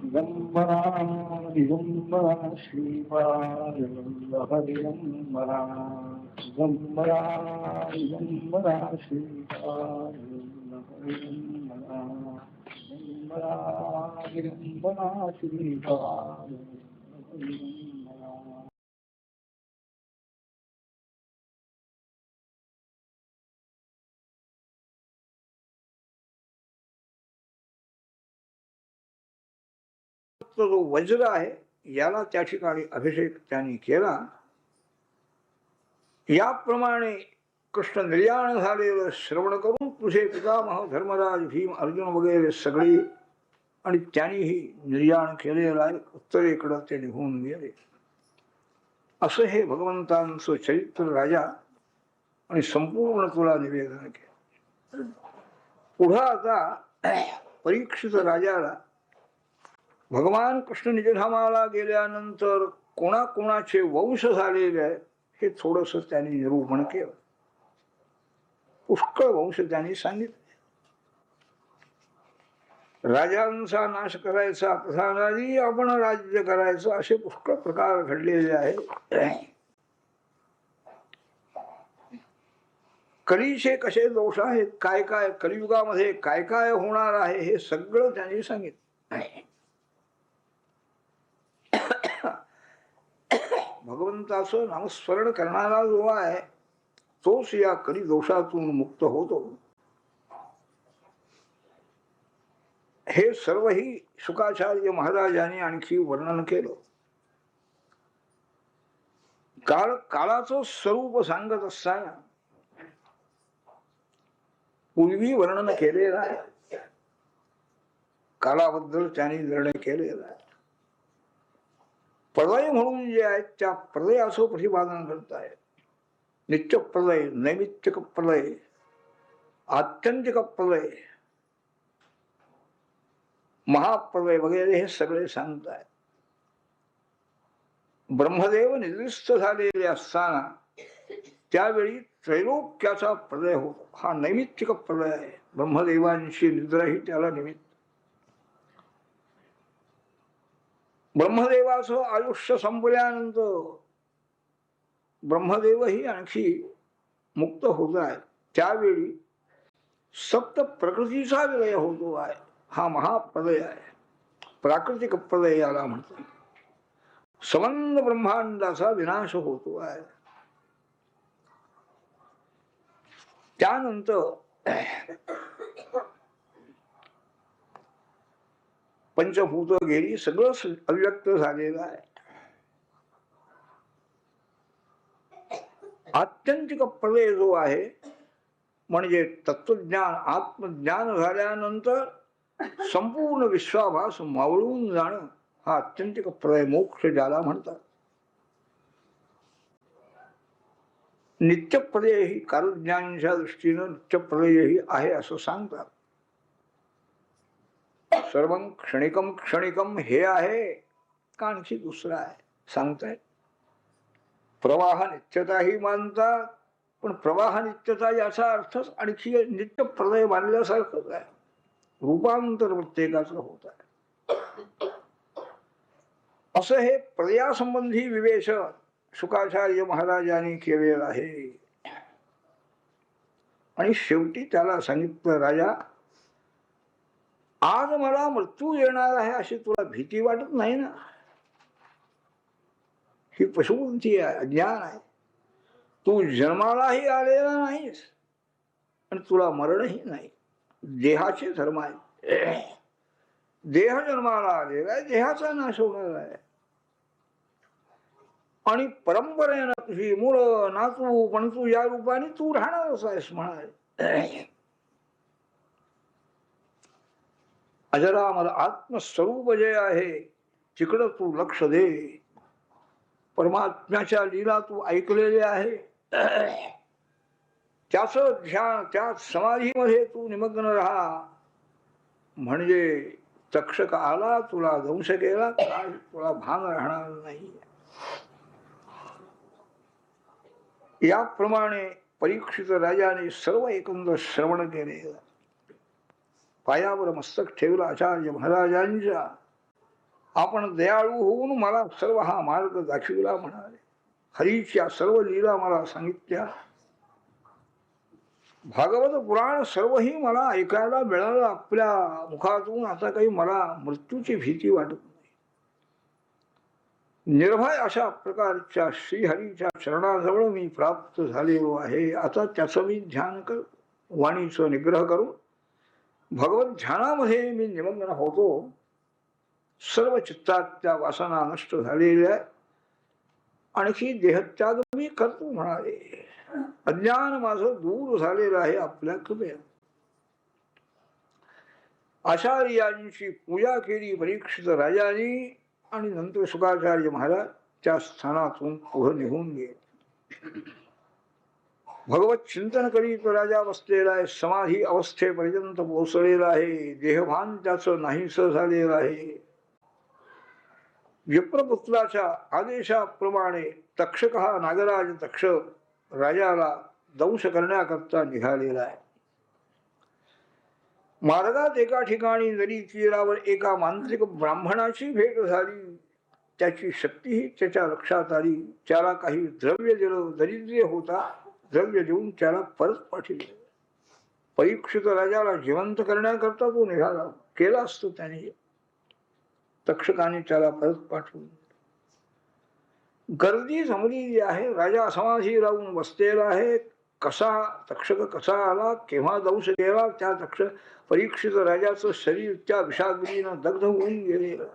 दिगंबरा दिगंबरा श्रीपाद दिगंबरा दिगंबरा दिगंबरा श्रीपाद दिगंबरा दिगंबरा दिगंबरा श्रीपाद दिगंबरा. जो वज्र आहे याला त्या ठिकाणी अभिषेक त्यांनी केला. याप्रमाणे कृष्ण निर्याण झालेलं श्रवण करून तुझे पितामह धर्मराज भीम अर्जुन वगैरे सगळे आणि त्यांनीही निर्याण केलेलं आहे. उत्तरेकडं ते निघून गेले. असं हे भगवंतांचं चरित्र राजा आणि संपूर्ण तुला निवेदन केलं. पुढं आता परीक्षित राजाला भगवान कृष्ण निजधामाला गेल्यानंतर कोणाकोणाचे वंश झालेले आहे हे थोडस त्यांनी निरूपण केलं. पुष्कळ वंश त्यांनी सांगितले. राजांचा नाश करायचा, प्रधानादी आपण राज्य करायचं, असे पुष्कळ प्रकार घडलेले आहेत. कलीचे कसे दोष आहेत, काय काय कलियुगामध्ये काय काय होणार आहे हे सगळं त्यांनी सांगितलं. भगवंताचं नामस्मरण करणारा जो आहे तोच या कली दोषातून मुक्त होतो. हे सर्वही शुकाचार्य महाराजांनी आणखी वर्णन केलं. काळ काळाचं स्वरूप सांगत असताना पूर्वी वर्णन केलेलं आहे. काळाबद्दल त्यांनी निर्णय केलेला आहे. प्रलय म्हणून जे आहेत त्या प्रलयाचं प्रतिपादन करत आहे. नित्य प्रलय, नैमित्तिक प्रलय, आत्यंतिक प्रलय, महाप्रलय वगैरे हे सगळे सांगत आहेत. ब्रह्मदेव निद्रिस्त झालेले असताना त्यावेळी त्रैलोक्याचा प्रलय होतो. हा नैमित्तिक प्रलय आहे. ब्रह्मदेवांची निद्रा ही त्याला निमित्त. ब्रह्मदेवाचं आयुष्य संपल्यानंतर ब्रह्मदेवही आणखी मुक्त होत आहे. त्यावेळी सप्त प्रकृतीचा विलय होतो आहे. हा महाप्रलय आहे. प्राकृतिक प्रलय याला म्हणतात. समंत ब्रह्मांडाचा विनाश होतो आहे. त्यानंतर पंचभूत गेली, सगळं अव्यक्त झालेलं आहे. आत्यंतिक प्रलय जो आहे म्हणजे तत्वज्ञान आत्मज्ञान झाल्यानंतर संपूर्ण विश्वाभास मावळून जाणं, हा आत्यंतिक प्रलय मोक्ष ज्याला म्हणतात. नित्यप्रलय ही कालज्ञानाच्या दृष्टीनं नित्यप्रलयही आहे असं सांगतात. सर्व क्षणिकम क्षणिकम हे आहे का आणखी दुसरं आहे सांगतायत. प्रवाह नित्यताही मानतात, पण प्रवाह नित्यता याचा अर्थच आणखी नित्य प्रलय मानल्यासारखंच आहे. रूपांतर प्रत्येकाचं होत आहे. असं हे प्रलयासंबंधी विवेचन शुकाचार्य महाराजांनी केलेलं आहे. आणि शेवटी त्याला सांगितलं, राजा आज मला मृत्यू येणार आहे अशी तुला भीती वाटत नाही ना? ही पशुबुद्धी आहे, अज्ञान आहे. तू जन्मालाही आलेला नाहीस आणि तुला मरणही नाही. देहाचे धर्म आहे. देह जन्माला आलेला आहे, देहाचा नाश होणार आहे. आणि परंपरेनं तुझी मूळ नातू पण तू या रूपाने तू राहणारच आहेस म्हणाले. अजरामर आत्मस्वरूप जे आहे तिकडं तू लक्ष दे. परमात्म्याच्या लीला तू ऐकलेले आहे, त्याच ध्यान त्याच समाधीमध्ये तू निमग्न राहा. म्हणजे तक्षक आला, तुला दंश केला, तुला भान राहणार नाही. याप्रमाणे परीक्षित राजाने सर्व एकंदर श्रवण केले. पायावर मस्तक ठेवलं आचार्य महाराजांच्या. आपण दयाळू होऊन मला सर्व हा मार्ग दाखविला म्हणाले. हरीच्या सर्व लीला मला सांगितल्या. भागवत पुराण सर्वही मला ऐकायला मिळालं आपल्या मुखातून. आता काही मला मृत्यूची भीती वाटत नाही. निर्भय अशा प्रकारच्या श्रीहरीच्या चरणाजवळ मी प्राप्त झालेलो आहे. आता त्याचं मी ध्यान कर, वाणीचं निग्रह करून भगवत ध्यानामध्ये मी निमग्न होतो. सर्व चित्तात त्या वासना नष्ट झालेल्या. आणखी देहत्याग मी करतो म्हणाले. अज्ञान माझं दूर झालेलं आहे आपल्या कृपेने. आचार्यांची पूजा केली परीक्षित राजांनी आणि नंतर शुकाचार्य महाराज त्या स्थानातून पुढे निघून गेले. भगवत चिंतन करीत राजा बसलेला आहे. समाधी अवस्थेपर्यंत पोहोचलेला आहे. देहभान त्याचं नाहीस झालेलं आहे. विप्रपुत्राच्या आदेशाप्रमाणे तक्षक हा नागराज तक्ष राजाला दंश करण्याकरता निघालेला आहे. मार्गात एका ठिकाणी नदी तीरावर एका मांत्रिक ब्राह्मणाची भेट झाली. त्याची शक्तीही त्याच्या लक्षात आली. त्याला काही द्रव्य दिलं. दरिद्र होता. द्रव्य देऊन त्याला परत पाठवले. परीक्षित राजाला जिवंत करण्याकरता तो निघाला. केला असतो त्याने. तक्षकाने त्याला परत पाठवून. गर्दी जमलेली आहे. राजा समाधी लावून बसलेला आहे. कसा तक्षक कसा आला, केव्हा दंश केला, त्या तक्ष परीक्षित राजाचं शरीर त्या विषाग्नीनं दग्ध होऊन गेलेलं.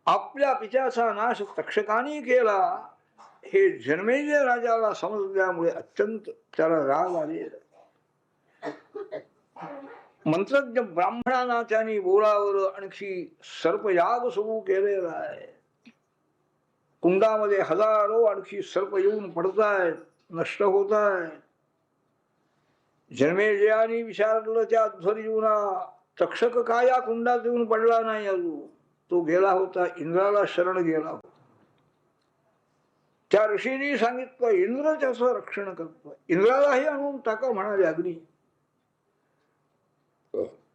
आपल्या पित्याचा नाश तक्षकाने केला हे जन्मेजय राजाला समजल्यामुळे अत्यंत त्याला राग आलेला. मंत्रज्ञ ब्राह्मणांना त्यांनी बोलावर आणखी सर्पयाग सुरू केलेला आहे. कुंडामध्ये हजारो आणखी सर्प येऊन पडतायत, नष्ट होत आहेत. जन्मेजयाने विचारलं त्या ध्वरीना, तक्षक का या कुंडात येऊन पडला नाही अजून? तो गेला होता, इंद्राला शरण गेला होता. त्या ऋषींनी सांगितलं इंद्र त्याचं रक्षण करतो. इंद्रालाही आणून टाका म्हणाले अग्नी.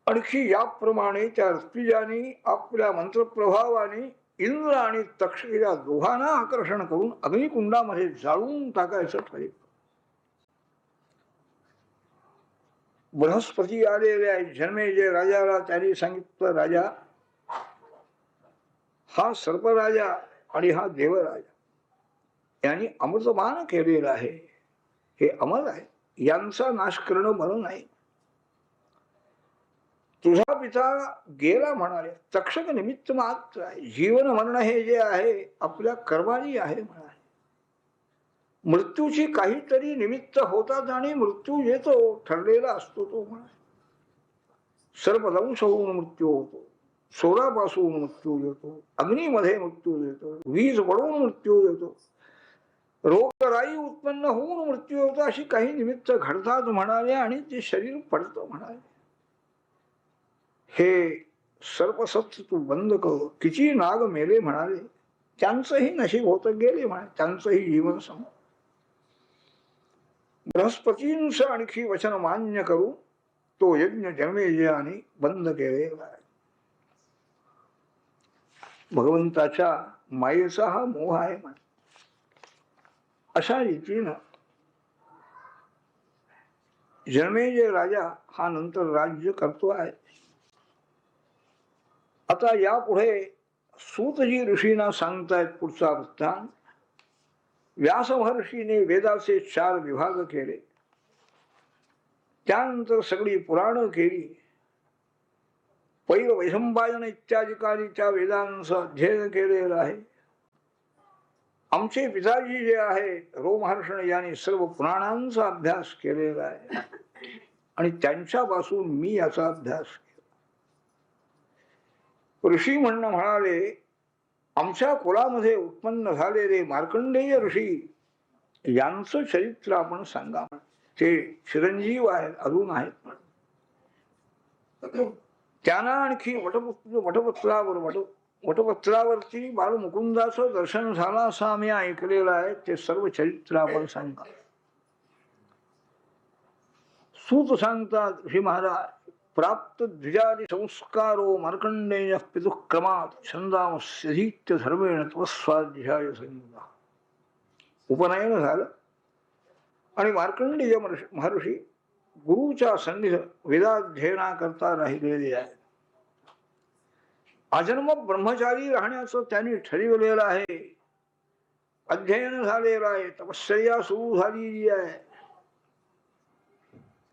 आणखी याप्रमाणे त्या ऋत्विजाने आपल्या मंत्रप्रभावाने इंद्र आणि तक्षक या दोघांना आकर्षण करून अग्निकुंडामध्ये जाळून टाकायचं ठरवलं. बृहस्पती आलेले आहे. जन्मेजय राजाला त्यांनी सांगितलं राजा, हा सर्पराजा आणि हा देवराजा यांनी अमृतपान केलेलं आहे. हे अमर आहे. यांचा नाश करणं बरं नाही. तुझा पिता गेला म्हणाले. तक्षक निमित्त मात्र आहे. जीवन मरण हे जे आहे आपल्या कर्मानी आहे म्हणाले. मृत्यूची काहीतरी निमित्त होतात आणि मृत्यू येतो, ठरलेला असतो तो म्हणाले. सर्पदंश होऊन मृत्यू होतो. सोरापासून मृत्यू येतो. अग्नीमध्ये मृत्यू येतो. वीज पडून मृत्यू येतो. रोगराई उत्पन्न होऊन मृत्यू होतो. अशी काही निमित्त घडतात म्हणाले आणि ते शरीर पडतं म्हणाले. हे सर्पसत्य तू बंद कर. किती नाग मेले म्हणाले, त्यांचंही नशीब होतं, गेले म्हणाले, त्यांचंही जीवन सम. बृहस्पतींचं आणखी वचन मान्य करू तो यज्ञ जन्मेजयाने बंद केलेला आहे. भगवंताच्या मायेचा हा मोह आहे म्हणे. अशा रीतीनं जन्मेजय राजा हा नंतर राज्य करतो आहे. आता यापुढे सूतजी ऋषींना सांगतायत पुढचा वृत्तांत. व्यास महर्षीने वेदाचे 4 विभाग केले. त्यानंतर सगळी पुराण केली. पहिलं वैशंपायन इत्यादिकांनी त्या वेदांचं अध्ययन केलेलं आहे. आमचे पिताजी जे आहे रोमहर्षण यांनी सर्व पुराणांचा अभ्यास केलेला आहे आणि त्यांच्यापासून मी याचा अभ्यास केला. ऋषी म्हणणं म्हणाले, आमच्या कुलामध्ये उत्पन्न झालेले मार्कंडेय ऋषी यांचं चरित्र आपण सांगा. ते चिरंजीव आहेत, अजून आहेत. त्यांना आणखी वटपत्रावरती बालमुकुंदाचं दर्शन झालं असं आम्ही ऐकलेलं आहे. ते सर्व चरित्र आपण सांगा. सूत सांगतात, ऋषी महाराज प्राप्त द्विजादि संस्कारो मार्कंडेय पितुः क्रमात् छंदामस्यधीत्य धर्मेण तपस्वाध्याय संयुगा. उपनयन झालं आणि मार्कंडेय महर्षी गुरुच्या सन्निध वेदाध्ययनाकरता राहिलेले आहे. आजन्म ब्रह्मचारी राहण्याचं त्यांनी ठरवलेलं आहे. अध्ययन झालेलं आहे, तपश्चर्या सुरू झालेली आहे,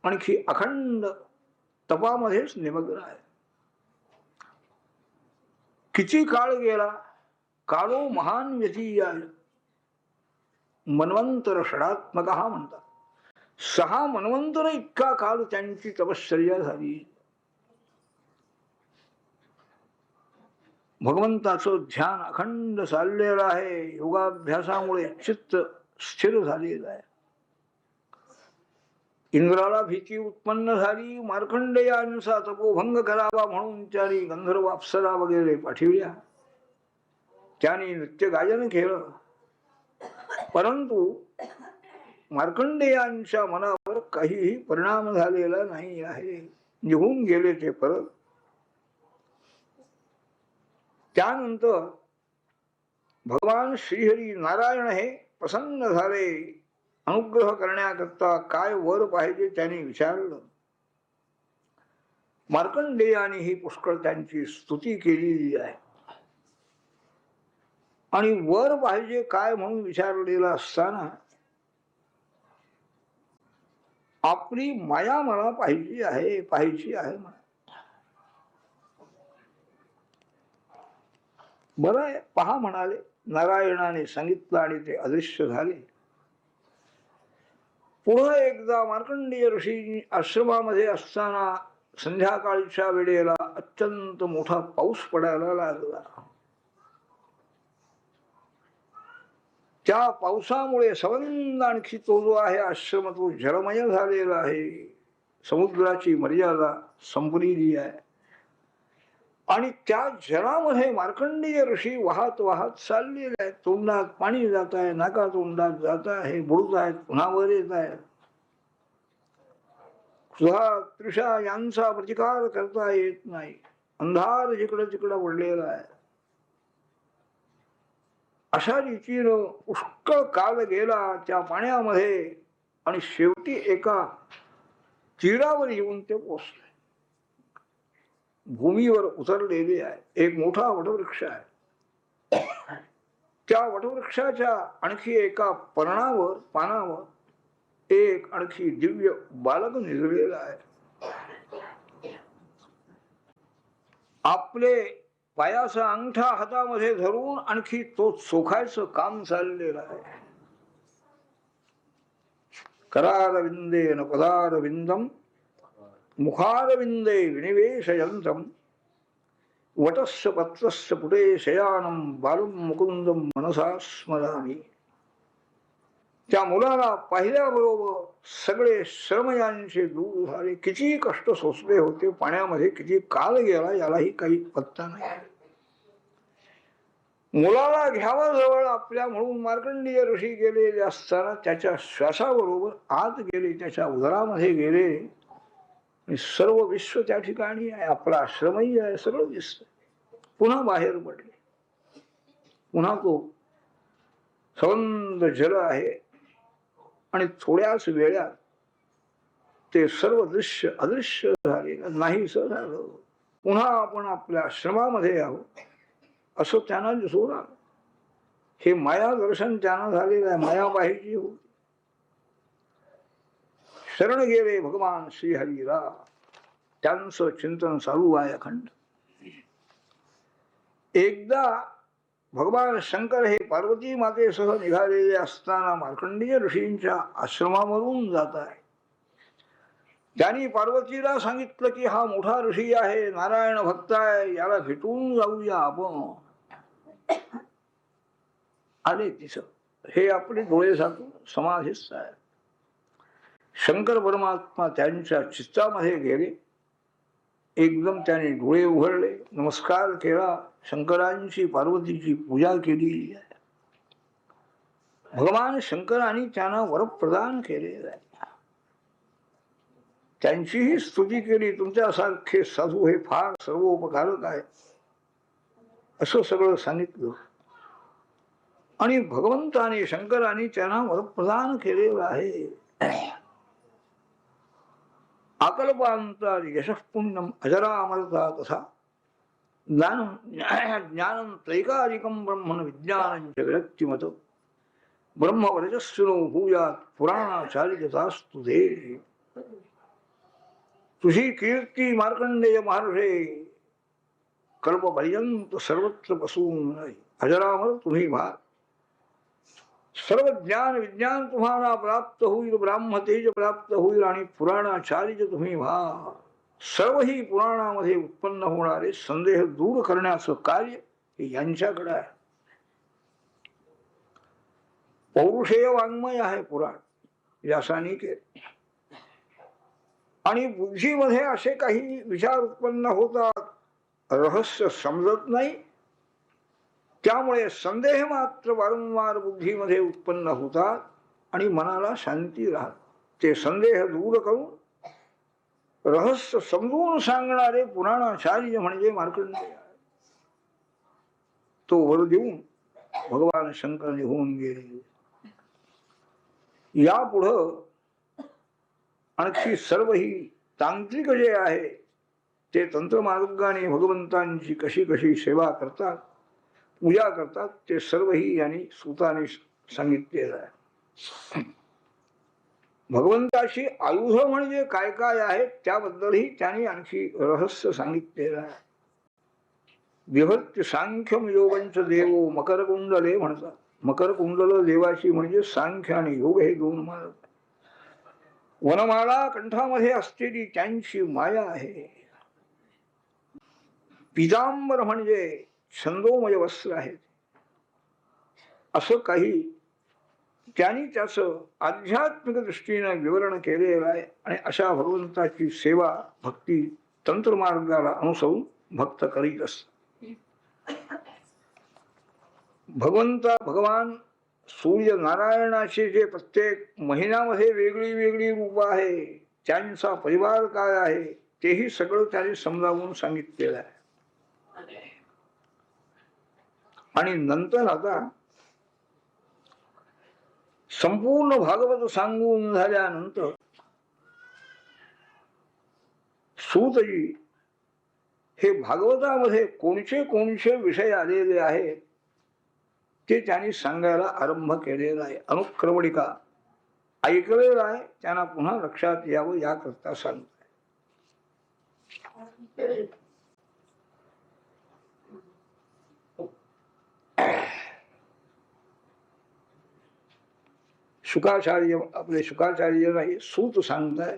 आणखी अखंड तपामध्येच निमग्न आहे. किती काळ गेला, कालो महान व्यतीयाय. मन्वंतर षडात्मक हा म्हणतात. 6 मन्वंतर इतका काळ त्यांची तपश्चर्या झाली. भगवंताचं ध्यान अखंड चाललेलं आहे. योगाभ्यासामुळे चित्त स्थिर झालेलं आहे. इंद्राला भीती उत्पन्न झाली. मार्कंडेयांचा तपोभंग करावा म्हणून त्यांनी गंधर्व अप्सरा वगैरे पाठविल्या. त्यांनी नृत्य गायन केलं, परंतु मार्कंडेयांच्या मनावर काहीही परिणाम झालेला नाही आहे. निघून गेले ते परत. त्यानंतर भगवान श्रीहरी नारायण हे प्रसन्न झाले. अनुग्रह करण्याकरता काय वर पाहिजे त्यांनी विचारलं. मार्कंडेयाने ही पुष्कळ त्यांची स्तुती केलेली आहे. आणि वर पाहिजे काय म्हणून विचारलेलं असताना आपली माया मला पाहिजे आहे, पाहिजे आहे. बरं आहे, पहा म्हणाले. नारायणाने सांगितलं आणि ते अदृश्य झाले. पुढं एकदा मार्कंडेय ऋषी आश्रमामध्ये असताना संध्याकाळच्या वेळेला अत्यंत मोठा पाऊस पडायला लागला. त्या पावसामुळे संबंध आणखी तो जो आहे आश्रम तो जलमय झालेला आहे. समुद्राची मर्यादा संपलेली आहे आणि त्या जलामध्ये मार्कंडेय ऋषी वाहत वाहत चाललेले आहेत. तोंडात पाणी जात आहे, नाका तोंडात जात आहे, बुडत आहेत, पुन्हा वर येत आहेत. सुधा तृषा यांचा प्रतिकार करता येत नाही. अंधार जिकडं तिकडं पडलेला आहे. अशा रीतीनं पुष्कळ काल गेला त्या पाण्यामध्ये आणि शेवटी एका तीरावर येऊन ते पोचले. भूमीवर उतरलेले आहे. एक मोठा वटवृक्ष आहे. त्या वटवृक्षाच्या आणखी एका पानावर एक आणखी दिव्य बालक निजलेला आहे. आपले पायाचा अंगठा हातामध्ये धरून आणखी तो चोखायचं काम चाललेलं आहे. करारविंदेन पदारविंदम मुखारविंदे विनिवेशयंतम वटस्य पत्रस्य पुटे शयानम बालम मुकुंदम मनसा स्मरामि. त्या मुलाला पाहिल्याबरोबर सगळे श्रमयांचे दूर झाले. किती कष्ट सोसले होते पाण्यामध्ये, किती काल गेला यालाही काही पत्ता नाही. मुलाला घ्यावा जवळ आपल्या म्हणून मार्कंडेय ऋषी गेलेले असताना त्याच्या श्वासाबरोबर आत गेले, त्याच्या उदरामध्ये गेले. सर्व विश्व त्या ठिकाणी आहे, आपला आश्रमही आहे, सगळं दिसत. पुन्हा बाहेर पडले. पुन्हा तो संबंध जल आहे आणि थोड्याच वेळात ते सर्व दृश्य अदृश्य झाले, नाहीस झालं. पुन्हा आपण आपल्या आश्रमामध्ये आहोत असं त्यांना दिसून आलं. हे माया दर्शन त्यांना झालेलं आहे. माया पाहिजे होती. शरण गेले भगवान श्रीहरीला. त्यांचं चिंतन चालू आहे अखंड. एकदा भगवान शंकर हे पार्वती मातेसह निघालेले असताना मार्कंडेय ऋषींच्या आश्रमावरून जात आहे. त्यांनी पार्वतीला सांगितलं की हा मोठा ऋषी आहे, नारायण भक्त आहे, याला भेटून जाऊया आपण. आले तिथं. हे आपले डोळे झाकून समाधीस्थ आहे. शंकर परमात्मा त्यांच्या चित्तामध्ये गेले. एकदम त्याने डोळे उघडले, नमस्कार केला, शंकरांची पार्वतीची पूजा केली आहे. भगवान शंकरांनी त्यांना वर प्रदान केलेलं आहे. त्यांचीही स्तुती केली. तुमच्यासारखे साधू हे फार सर्वोपकारक आहे असं सगळं सांगितलं. आणि भगवंताने शंकराने त्यांना वरप्रदान केलेलं आहे. अकल्पांतर यशः पुण्यम अजरामरता तथा ज्ञानं त्रैकारिकं ब्रह्मण विज्ञानं च विरक्तिमत ब्रह्मवर्चस्विनो भूयात् पुराणाचार्यतास्तु ते. तुझी कीर्ती मार्कंडेय महर्षे कल्पपर्यंत सर्वत्र बसून अजरामर तुम्ही व्हा. सर्व ज्ञान विज्ञान तुम्हाला प्राप्त होईल, ब्राह्म तेज प्राप्त होईल आणि पुराणाचार्य तुम्ही व्हा. सर्व ही पुराणामध्ये उत्पन्न होणारे संदेह दूर करण्याचं कार्य हे यांच्याकडे आहे. पौरुषेय वाङ्मय आहे पुराण व्यासानी केले. आणि बुद्धीमध्ये असे काही विचार उत्पन्न होतात, रहस्य समजत नाही, त्यामुळे संदेह मात्र वारंवार बुद्धीमध्ये उत्पन्न होतात आणि मनाला शांती राहत. ते संदेह दूर करून रहस्य समजून सांगणारे पुराणाचार्य म्हणजे मार्कंडेय. तो वर देऊन भगवान शंकर निघून गेले. यापुढं आणखी सर्व ही तांत्रिक जे आहे ते तंत्रमार्गाने भगवंतांची कशी कशी सेवा करतात, पूजा करतात, ते सर्वही यांनी सूताने सांगितलेलं आहे. भगवंताची आयुध म्हणजे काय काय आहेत त्याबद्दलही त्यांनी आणखी रहस्य सांगितलेलं आहे. विभक्ती सांख्यम योगंच देवो मकर कुंडले म्हणतात. मकर कुंडल देवाची म्हणजे सांख्य आणि योग हे दोन मार्ग. वनमाळा कंठामध्ये असलेली त्यांची माया आहे. पितांबर म्हणजे छंदोमय वस्त्र आहे. असं काही त्यांनी त्याचं आध्यात्मिक दृष्टीने विवरण केलेलं आहे. आणि अशा भगवंताची सेवा भक्ती तंत्रमार्गाला अनुसरून भक्त करीत असतात. भगवान सूर्य नारायणाचे जे प्रत्येक महिन्यामध्ये वेगळी वेगळी रूप आहे, त्यांचा परिवार काय आहे तेही सगळं त्यांनी समजावून सांगितलेलं आहे. आणि नंतर आता संपूर्ण भागवत सांगून झाल्यानंतर सूतजी हे भागवतामध्ये कोणचे कोणचे विषय आलेले आहेत ते त्यांनी सांगायला आरंभ केलेला आहे. अनुक्रमणिका ऐकलेला आहे, त्यांना पुन्हा लक्षात यावं याकरता सांगताय. शुकाचार्य आपले शुकाचार्य नाही सूत सांगताय.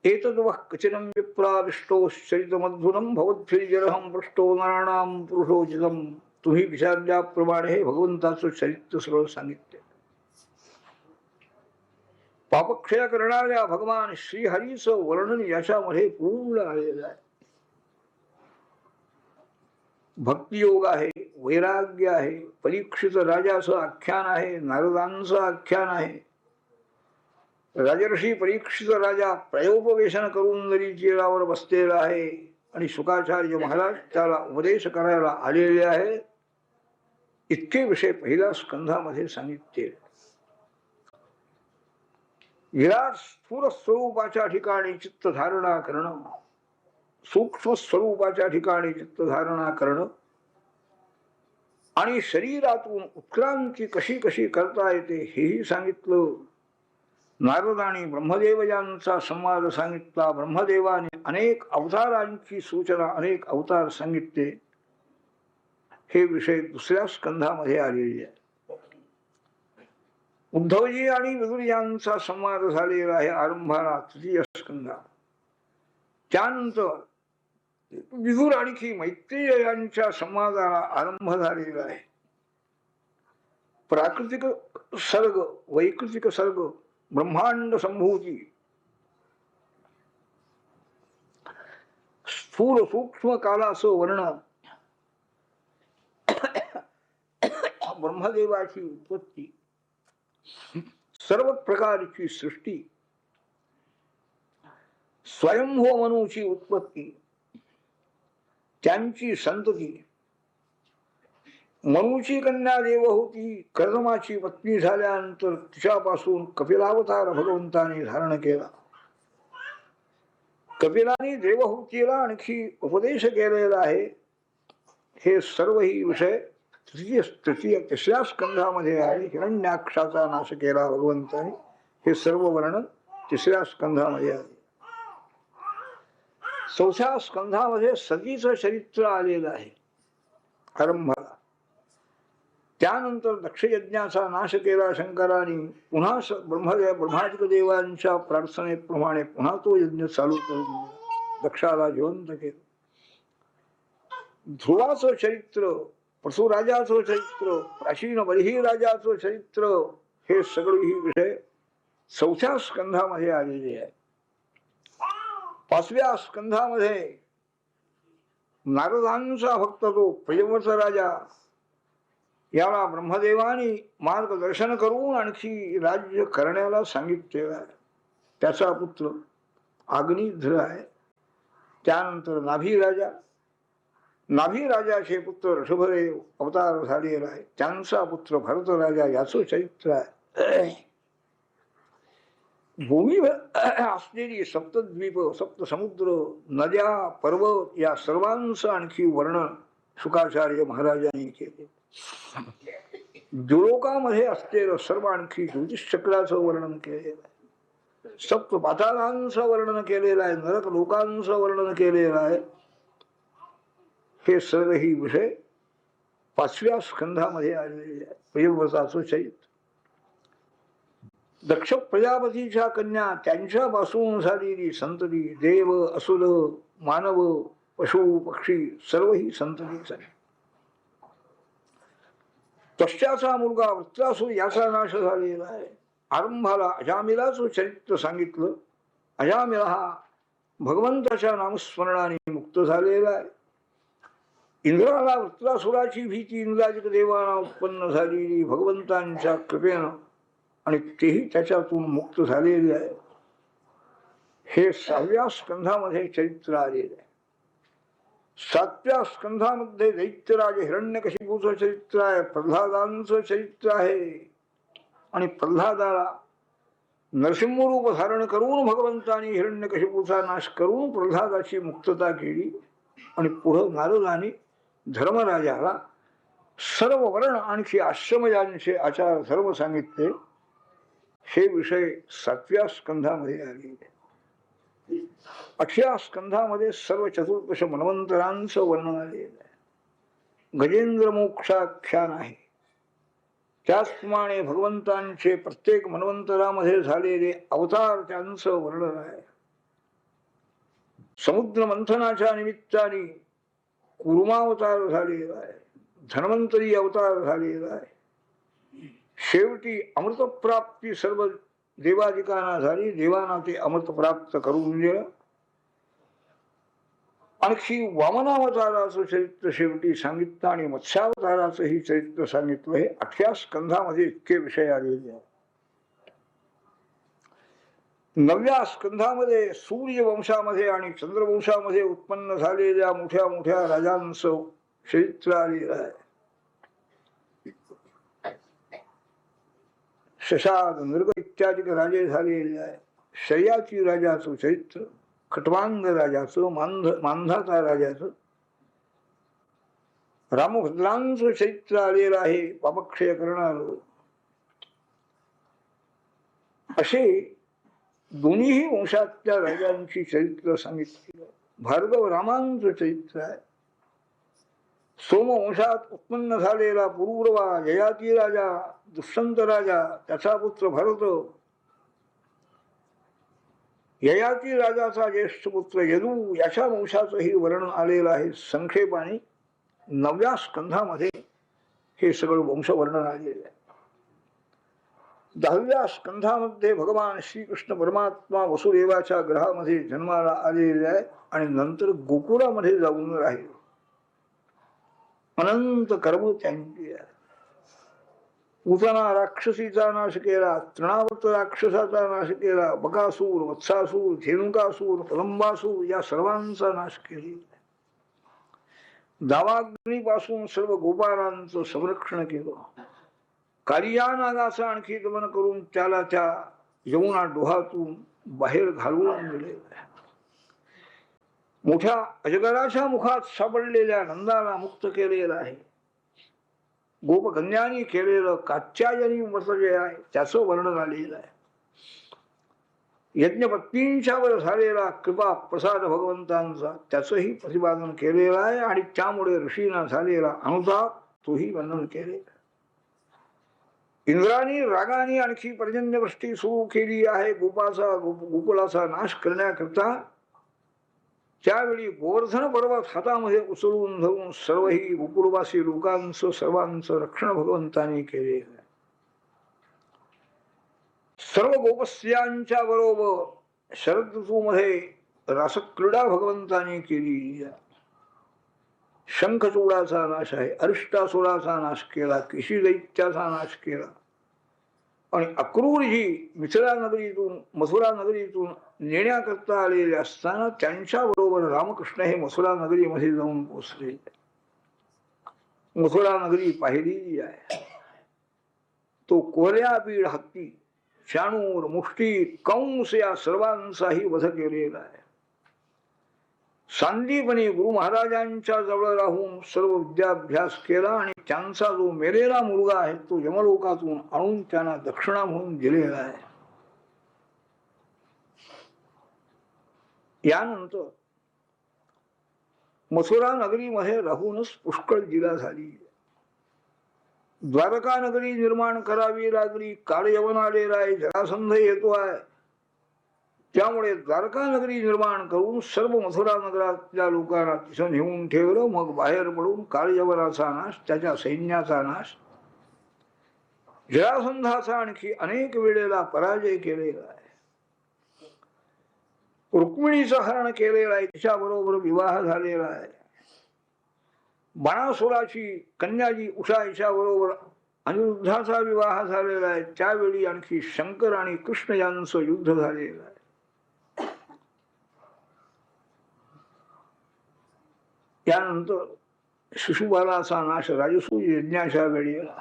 एतद्वः कचिनं विप्राविष्टोश्चरितमधुरं भवद्भिर्जरहं पृष्टो नराणां पुरुषोचितं. तुम्ही विचारल्याप्रमाणे हे भगवंताचं चरित्र सरळ सांगितले. पापक्षय करणाऱ्या भगवान श्रीहरीचं वर्णन याच्यामध्ये पूर्ण आलेलं आहे. भक्तियोग आहे, वैराग्य आहे, परीक्षित राजाचं आख्यान आहे, नारदांचं आख्यान आहे. राजर्षी परीक्षित राजा प्रयोपवेशन करून जरी चेरावर बसलेला आहे आणि शुकाचार्य महाराज त्याला उपदेश करायला आलेले आहे. इतके विषय पहिल्या स्कंधामध्ये सांगितले. विराट स्थूल स्वरूपाच्या ठिकाणी चित्त धारणा करणं, सूक्ष्म स्वरूपाच्या ठिकाणी चित्त धारणा करणं आणि शरीरातून उत्क्रांती कशी कशी करता येते हेही सांगितलं. नारद आणि ब्रह्मदेव यांचा संवाद सांगितला. ब्रह्मदेवाने अनेक अवतारांची सूचना, अनेक अवतार सांगितले. हे विषय दुसऱ्या स्कंधामध्ये आलेले आहे. उद्धवजी आणि विदुर यांचा संवाद झालेला आहे आरंभाला तृतीय स्कंधा. त्यानंतर विदुर आणखी मैत्रेय यांच्या संवादाला आरंभ झालेला आहे. प्राकृतिक सर्ग, वैकृतिक सर्ग, ब्रह्मांड संभूती, स्थूल सूक्ष्म कालाचं वर्णन, ब्रह्मदेवाची उत्पत्ती, सर्व प्रकारची सृष्टी, स्वयंभू मनूची उत्पत्ती, त्यांची संतती, मनूची कन्या देवहूती कर्दमाची पत्नी झाल्यानंतर तिच्यापासून कपिलावतार भगवंताने धारण केला. कपिलाने देवहूतीला आणखी उपदेश केलेला आहे. हे सर्वही विषय तिसऱ्या स्कंधामध्ये आहे. हिरण्याक्षाचा नाश केला भगवंताने, हे सर्व वर्णन तिसऱ्या स्कंधामध्ये आहे. चौथ्या स्कंधामध्ये सतीचं चरित्र आलेलं आहे आरंभाला. त्यानंतर दक्षयज्ञाचा नाश केला शंकराने. पुन्हा ब्रह्मादिक देवांच्या प्रार्थनेप्रमाणे पुन्हा तो यज्ञ चालू करून दक्षाला जिवंत केलं. ध्रुवाचं चरित्र, पशुराजाचं चरित्र, प्राचीन बलिही राजाचं चरित्र, हे सगळे ही विषय चौथ्या स्कंधामध्ये आलेले आहे. पाचव्या स्कंधामध्ये नारदांचा भक्त तो प्रियव्रत राजा, याला ब्रह्मदेवाने मार्गदर्शन करून आणखी राज्य करण्याला सांगितलेलं आहे. त्याचा पुत्र अग्निध्र आहे. त्यानंतर नाभी राजाचे पुत्र ऋषभदेव अवतार झालेला आहे. त्यांचा पुत्र भरत राजा, याचं चरित्र आहे. भूमीवर असलेली सप्तद्वीप, सप्तसमुद्र, नद्या, पर्वत या सर्वांचं आणखी वर्णन शुकाचार्य महाराजांनी केले. द्युलोकामध्ये असलेलं सर्व आणखी ज्योतिषचक्राचं वर्णन केलेलं आहे. सप्त पाताळांचं वर्णन केलेलं आहे. नरक लोकांचं वर्णन केलेलं आहे. हे सर्व ही विषय पाचव्या स्कंधामध्ये आलेले आहे. प्रियव्रताचं चरित्र, दक्ष प्रजापतीच्या कन्या, त्यांच्यापासून झालेली संतती, देव, असुर, मानव, पशु, पक्षी, सर्व ही संततीच आहे. तस्याचा मुलगा वृत्रासुर, याचा नाश झालेला आहे. आरंभाला अजामिलाचं चरित्र सांगितलं. अजामिला हा भगवंताच्या नामस्मरणाने मुक्त झालेला आहे. इंद्राला वृत्रासुराची भीती इंद्राजिक देवाना उत्पन्न झालेली भगवंतांच्या कृपेनं, आणि तेही त्याच्यातून मुक्त झालेले आहे. हे 6व्या स्कंधामध्ये चरित्र आलेले आहे. 7व्या स्कंधामध्ये दैत्यराज हिरण्यकशिपूचं चरित्र आहे. प्रल्हादांचं चरित्र आहे. आणि प्रल्हादाला नरसिंहरूप धारण करून भगवंतानी हिरण्यकशिपूचा नाश करून प्रल्हादाची मुक्तता केली. आणि पुढं नारदाने धर्मराजाला सर्व वर्ण आणखी आश्रमयांचे आचार धर्म सांगितले. हे विषय 7व्या स्कंधामध्ये आलेले. 8व्या स्कंधामध्ये सर्व चतुर्दश मन्वंतरांचं वर्णन आलेलं आहे. गजेंद्र मोक्षाख्यान आहे. त्याचप्रमाणे भगवंतांचे प्रत्येक मन्वंतरामध्ये झालेले अवतार, त्यांचं वर्णन आहे. समुद्र मंथनाच्या निमित्ताने कुर्मावतार झालेला आहे. धन्वंतरी अवतार झालेला आहे. शेवटी अमृतप्राप्ती सर्व देवादिकांना झाली. देवांना ते अमृत प्राप्त करून दिलं. आणखी वामनावताराचं चरित्र शेवटी सांगितलं आणि मत्स्यावताराचंही चरित्र सांगितलं. हे 8व्या स्कंधामध्ये इतके विषय आलेले आहेत. 9व्या स्कंधामध्ये सूर्यवंशामध्ये आणि चंद्रवंशामध्ये उत्पन्न झालेल्या मोठ्या मोठ्या राजांचं चरित्र आलेलं आहे. शशाद, नृग इत्यादी राजे झालेले आहे. शयाची राजाचं चरित्र, खटवांग राजाचं, मांधाता राजाचं, रामभद्रांचं चरित्र आलेलं आहे, पापक्षय करणार. असे दोन्ही वंशातल्या राजांची चरित्र सांगितली. भार्गव रामांचं चरित्र आहे. सोमवंशात उत्पन्न झालेला पुरुरवा, ययाती राजा, दुष्यंत राजा, त्याचा पुत्र भरत, ययाती राजाचा ज्येष्ठ पुत्र यदू, याच्या वंशाचंही वर्णन आलेलं आहे संक्षेपाने. 9व्या स्कंधामध्ये हे सगळं वंश वर्णन आलेलं आहे. 10व्या स्कंधामध्ये भगवान श्रीकृष्ण परमात्मा वसुदेवाच्या ग्रहामध्ये जन्माला आलेले आहे आणि नंतर गोकुळामध्ये जाऊन राहिले. अनंत कर्म त्यांची आहे. पूतना राक्षसीचा नाश केला, तृणावर्त राक्षसाचा नाश केला, बकासूर, वत्सासूर, धेनुकासूर, प्रलंबासूर या सर्वांचा नाश केला. दावाग्नीपासून सर्व गोपाळांचं संरक्षण केलं. कालिया नागाचं आणखी दमन करून त्याला त्या यमुना डोहातून बाहेर घालवून दिले. मोठ्या अजगराच्या मुखात सापडलेल्या नंदाला मुक्त केलेलं आहे. गोपकन्यांनी केलेलं कात्यायनी व्रत जे आहे त्याचं वर्णन आलेलं आहे. यज्ञपत्नींच्या वर झालेला कृपा प्रसाद भगवंतांचा त्याचंही प्रतिपादन केलेलं आहे आणि त्यामुळे ऋषींना झालेला अनुताप तोही वर्णन केलेला. इंद्राने रागाने आणखी पर्जन्यवृष्टी सुरू केली आहे गोकुलाचा नाश करण्याकरता. त्यावेळी गोवर्धन पर्वत हातामध्ये उचलून धरून सर्वही गोकुळवासी लोकांचं सर्वांचं रक्षण भगवंतांनी केले. सर्व गोपस्त्रियांच्या बरोबर शरद ऋतूमध्ये रासक्रीडा भगवंतांनी केली. शंखचूडाचा नाश आहे, अरिष्टासुराचा नाश केला, किशी दैत्याचा नाश केला आणि अक्रूरजी मिथिला नगरीतून मथुरा नगरीतून नेण्याकरता आलेले असताना त्यांच्या बरोबर रामकृष्ण हे मथुरा नगरीमध्ये जाऊन पोहोचले. मथुरा नगरी पाहिली आहे. तो कोऱ्या बीड हत्ती, चाणूर, मुष्टी, कंस या सर्वांचाही वध केलेला आहे. सांदीपणे गुरु महाराजांच्या जवळ राहून सर्व विद्याभ्यास केला आणि त्यांचा जो मेलेला मुलगा आहे तो यमलोकातून आणून त्यांना दक्षिणा म्हणून दिलेला आहे. यानंतर मथुरा नगरीमध्ये राहूनच पुष्कळ जिला झाली. द्वारका नगरी निर्माण करावी लागली. काळ यवन आलेला आहे, जरासंध येतो आहे. त्यामुळे द्वारका नगरी निर्माण करून सर्व मथुरा नगरातल्या लोकांना तिथं नेऊन ठेवलं. मग बाहेर पडून काळयवनाचा नाश, त्याच्या सैन्याचा नाश, जरासंधाचा आणखी अनेक वेळेला पराजय केलेला आहे. रुक्मिणीचं हरण केलेलं आहे, तिच्याबरोबर विवाह झालेला आहे. बाणासुराची कन्याजी उषा हिच्याबरोबर अनिरुद्धाचा विवाह झालेला आहे. त्यावेळी आणखी शंकर आणि कृष्ण यांचं युद्ध झालेलं आहे. त्यानंतर शिशुपालाचा नाश राजसूय यज्ञाच्या वेळेला,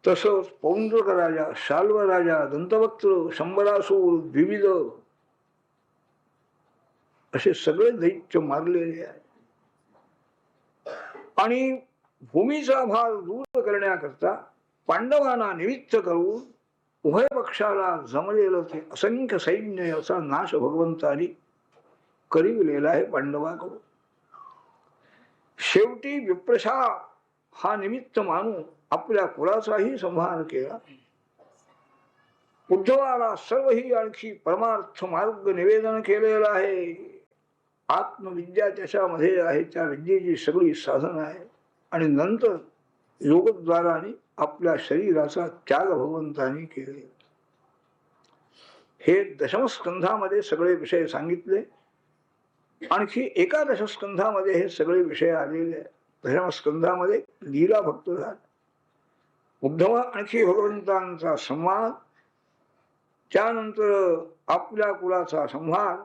तसंच पौंड्रक राजा, शाल्व राजा, दंतवक्त्र, शंभरासूर, द्विविध असे सगळे दैत्य मारलेले आहेत. आणि भूमीचा भार दूर करण्याकरता पांडवांना निमित्त करून उभय पक्षाला जमलेलं ते असंख्य सैन्य याचा नाश भगवंतानी करीवलेला आहे पांडवाकडून. शेवटी विप्रशा हा निमित्त मानून आपल्या कुळाचाही संहार केला. उद्धवाला सर्वही आणखी परमार्थ मार्ग निवेदन केलेला आहे. आत्मविद्या त्याच्यामध्ये आहे, त्या विद्येची सगळी साधन आहे. आणि नंतर योगद्वाराने आपल्या शरीराचा त्याग भगवंतांनी केले. हे दशमस्कंधामध्ये सगळे विषय सांगितले. आणखी एका दशस्कंधामध्ये हे सगळे विषय आलेले आहेत. दशमस्कंधामध्ये लीला भक्त झाला, उद्धव आणखी भगवंतांचा संवाद, त्यानंतर आपल्या कुलाचा संहार,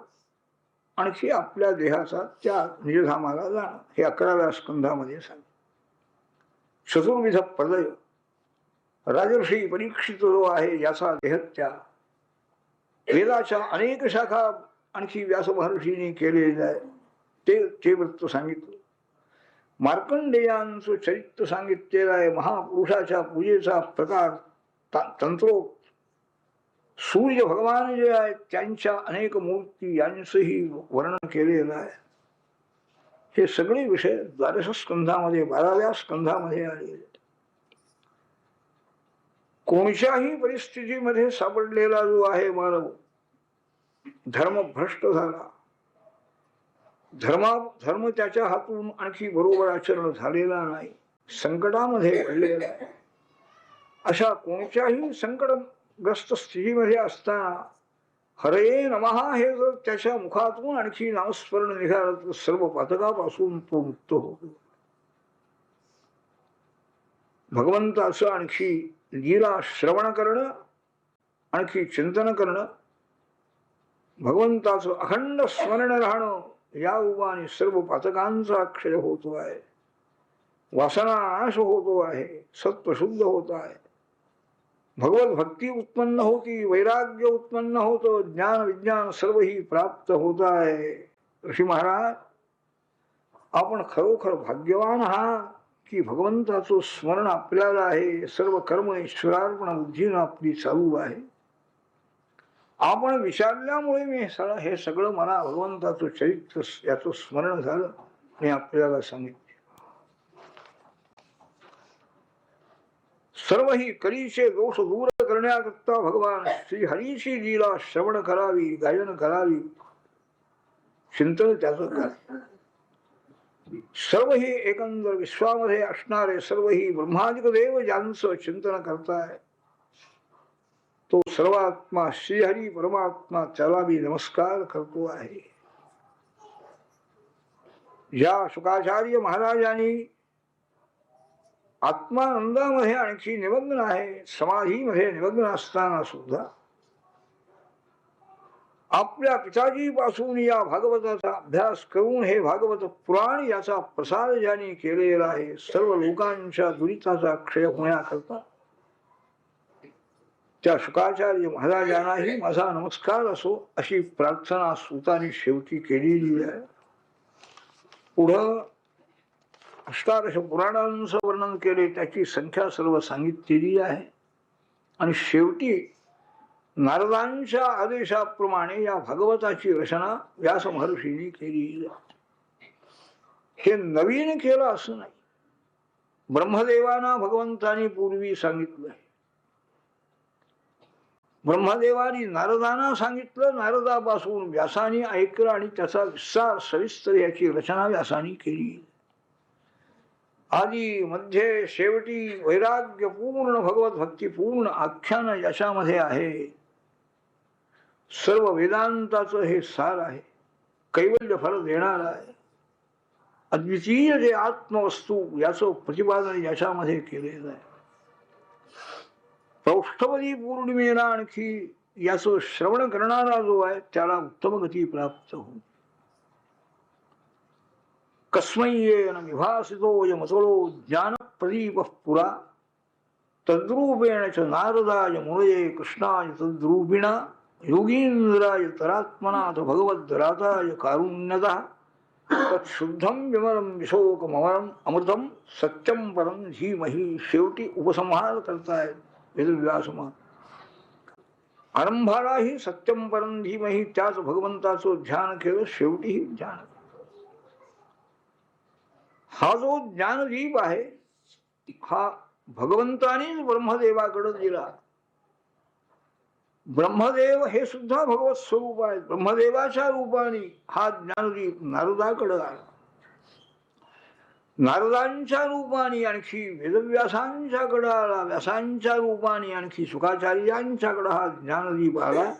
आणखी आपल्या देहाचा त्याग, निजधामाला जाणं, हे 11व्या स्कंधामध्ये सांगितलं. चतुर्विध प्रलय, राजर्षी परीक्षित जो आहे याचा देहत्याग, वेदाच्या अनेक शाखा आणखी व्यास महर्षींनी केलेले आहे ते वृत्त सांगितलं. मार्कंडेयांचं चरित्र सांगितलेलं आहे. महापुरुषाच्या पूजेचा प्रकार, तंत्रोक्त, सूर्य भगवान जे आहेत त्यांच्या अनेक मूर्ती यांचंही वर्णन केलेलं आहे. हे सगळे विषय द्वादश स्कंधामध्ये 12व्या स्कंधामध्ये आलेले. कोणत्याही परिस्थितीमध्ये सापडलेला जो आहे मानव धर्मभ्रष्ट झाला, धर्म त्याच्या हातून आणखी बरोबर आचरण झालेला नाही, संकटामध्ये पडलेला आहे. अशा कोणत्याही संकटग्रस्त स्थितीमध्ये असताना हरे नमः हे जर त्याच्या मुखातून आणखी नामस्मरण निघालं तर सर्व पातकापासून तो मुक्त होतो. भगवंताचं आणखी लीला श्रवण करणं, आणखी चिंतन करणं, भगवंताचं अखंड स्मरण राहणं, या उपाने सर्व पातकांचा क्षय होतो आहे, वासना नाश होतो आहे, सत्व शुद्ध होत आहे, भगवत भक्ती उत्पन्न होती, वैराग्य उत्पन्न होतं, ज्ञान विज्ञान सर्व ही प्राप्त होत आहे. ऋषी महाराज, आपण खरोखर भाग्यवान आहात की भगवंताचं स्मरण आपल्याला आहे, सर्व कर्म ईश्वरार्पण बुद्धीनं आपली चालू आहे. आपण विचारल्यामुळे मी हे सगळं मला भगवंताचं चरित्र याचं स्मरण झालं, मी आपल्याला सांगितलं. सर्व ही कलीचे दोष दूर करण्याकरता भगवान श्री हरीची लीला श्रवण करावी, गायन करावी, चिंतन त्याचं करावे. सर्व ही एकंदर विश्वामध्ये असणारे सर्व ही ब्रह्मादिक देव ज्यांचं चिंतन करताय, तो सर्वात्मा श्रीहरी परमात्मा त्याला मी नमस्कार करतो आहे. या शुकाचार्य महाराजांनी आत्मानंदामध्ये आणखी निमग्न आहे, समाधीमध्ये निमग्न असताना सुद्धा आपल्या पिताजीपासून या भागवताचा अभ्यास करून हे भागवत पुराण याचा प्रसार ज्यांनी केलेला आहे, सर्व लोकांच्या दुरिताचा क्षय होण्याकरता त्या शुकाचार्य महाराजांनाही माझा नमस्कार असो, अशी प्रार्थना सूतांनी शेवटी केलेली आहे. पुढं अष्टादश पुराणांचं वर्णन केले, त्याची संख्या सर्व सांगितलेली आहे. आणि शेवटी नारदांच्या आदेशाप्रमाणे या भागवताची रचना व्यास महर्षींनी केली. हे नवीन केलं असं नाही, ब्रह्मदेवांना भगवंतांनी पूर्वी सांगितलं, ब्रह्मदेवानी नारदांना सांगितलं, नारदापासून व्यासानी ऐकलं आणि त्याचा विस्तार सविस्तर याची रचना व्यासानी केली. आदी मध्ये शेवटी वैराग्य पूर्ण भगवत भक्ती पूर्ण आख्यान याच्यामध्ये आहे. सर्व वेदांताचं हे सार आहे, कैवल्य फल देणार आहे, अद्वितीय जे आत्मवस्तू याचं प्रतिपादन याच्यामध्ये केलेलं आहे. पौष्ठवदी पौर्णिमेला आणखी याचं श्रवण करणारा जो आहे त्याला उत्तम गती प्राप्त होईल. कस्मय्येन विभासितो मतलो ज्ञान प्रदीप पुरा तद्रूपेण च नारदाय मुनये कृष्णाय तद्रूपिणा योगींद्राय तरात्मनाथ भगवद्राताय कारुण्यतः तत्शुद्धम विमलम विशोकमवरम अमृतम सत्यम परम धीमहि. शेवटी उपसंहार करतायत वेदव्यास महाराज. आरंभालाही सत्यम परम धीमहि त्याच भगवंताचं ध्यान केलं, शेवटीही ध्यान. हा जो ज्ञानदीप आहे हा भगवंतानेच ब्रह्मदेवाकडे दिला. ब्रह्मदेव हे सुद्धा भगवत स्वरूप आहे, ब्रह्मदेवाच्या रूपाने हा ज्ञानदीप नारदाकडे आला. नारदांच्या रूपाने आणखी वेदव्यासांच्याकडे आला, व्यासांच्या रूपाने आणखी शुकाचार्यांच्याकडे हा ज्ञानदीप आला.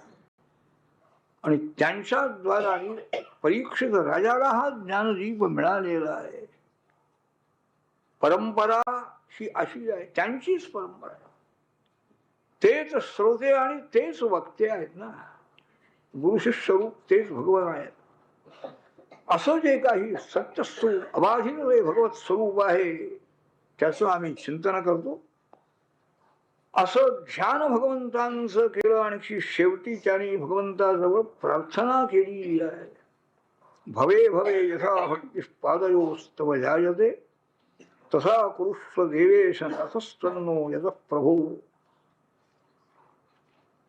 आणि त्यांच्या द्वाराने परीक्षित राजाला हा ज्ञानदीप मिळालेला आहे. परंपरा ही अशी आहे, त्यांचीच परंपरा, तेच श्रोते आणि तेच वक्ते आहेत ना, गुरुशिष्य रूप तेच भगवान आहेत. असं जे काही सत्यस्वरूप अबाधित भगवत स्वरूप आहे त्याचं आम्ही चिंतन करतो. असं ध्यान भगवंतांचं केलं, आणखी शेवटी त्यांनी भगवंताजवळ प्रार्थना केली आहे. भवे भवे यथा भक्ती पादयोस्तव जायते तसा कुरुष्व देवेश नाथस्तन्नो यत प्रभू.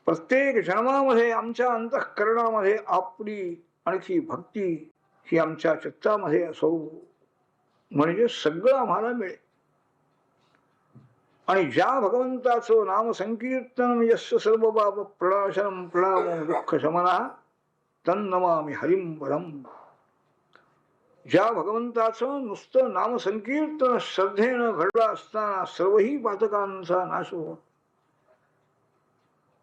प्रत्येक जन्मामध्ये आमच्या अंतःकरणामध्ये आपली आणखी भक्ती ही आमच्या चित्तामध्ये असो, म्हणजे सगळं आम्हाला मिळेल. आणि ज्या भगवंताचं नाम संकीर्तन यस्य सर्व पाप प्रणाशनम प्रणामो दुःख शमना तन्नमामि हरिं परम. ज्या भगवंताचं नुसतं नाम संकीर्तन श्रद्धेनं घडलं असताना सर्वही पातकांचा नाश हो,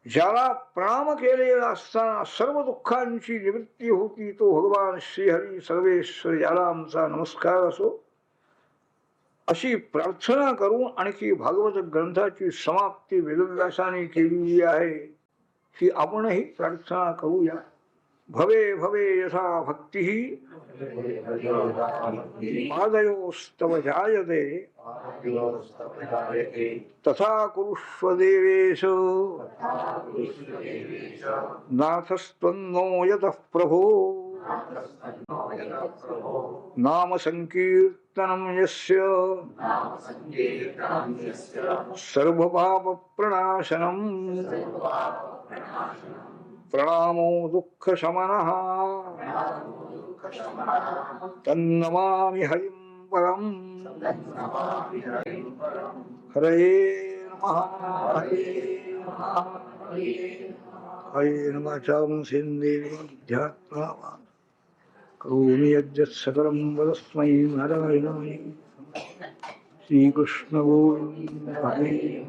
ज्याला प्रणाम केलेला असताना सर्व दुःखांची निवृत्ती होती, तो भगवान श्रीहरी सर्वेश्वर, याला आमचा नमस्कार असो. अशी प्रार्थना करून आणखी भागवत ग्रंथाची समाप्ती वेदव्यासाने केलेली आहे. ही आपणही प्रार्थना करूया. भवे भवे यथा भक्ती पादयोस्तव जायते तथा कुरुष्व देवेश नाथस्त्वन्नो यतः प्रभो नाम संकीर्तनं यस्य सर्वपाप प्रणाशनम् प्रणामो दुःख शमनः तन्नमामि हरिं परम्. हरये नमः. हरे नमः. चांसेन्देवी ध्यात्मा करोमि यद्यत् सकलं वदस्मै नारायणाय. श्रीकृष्ण गोविन्द हरे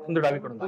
सुंदर डावीकडून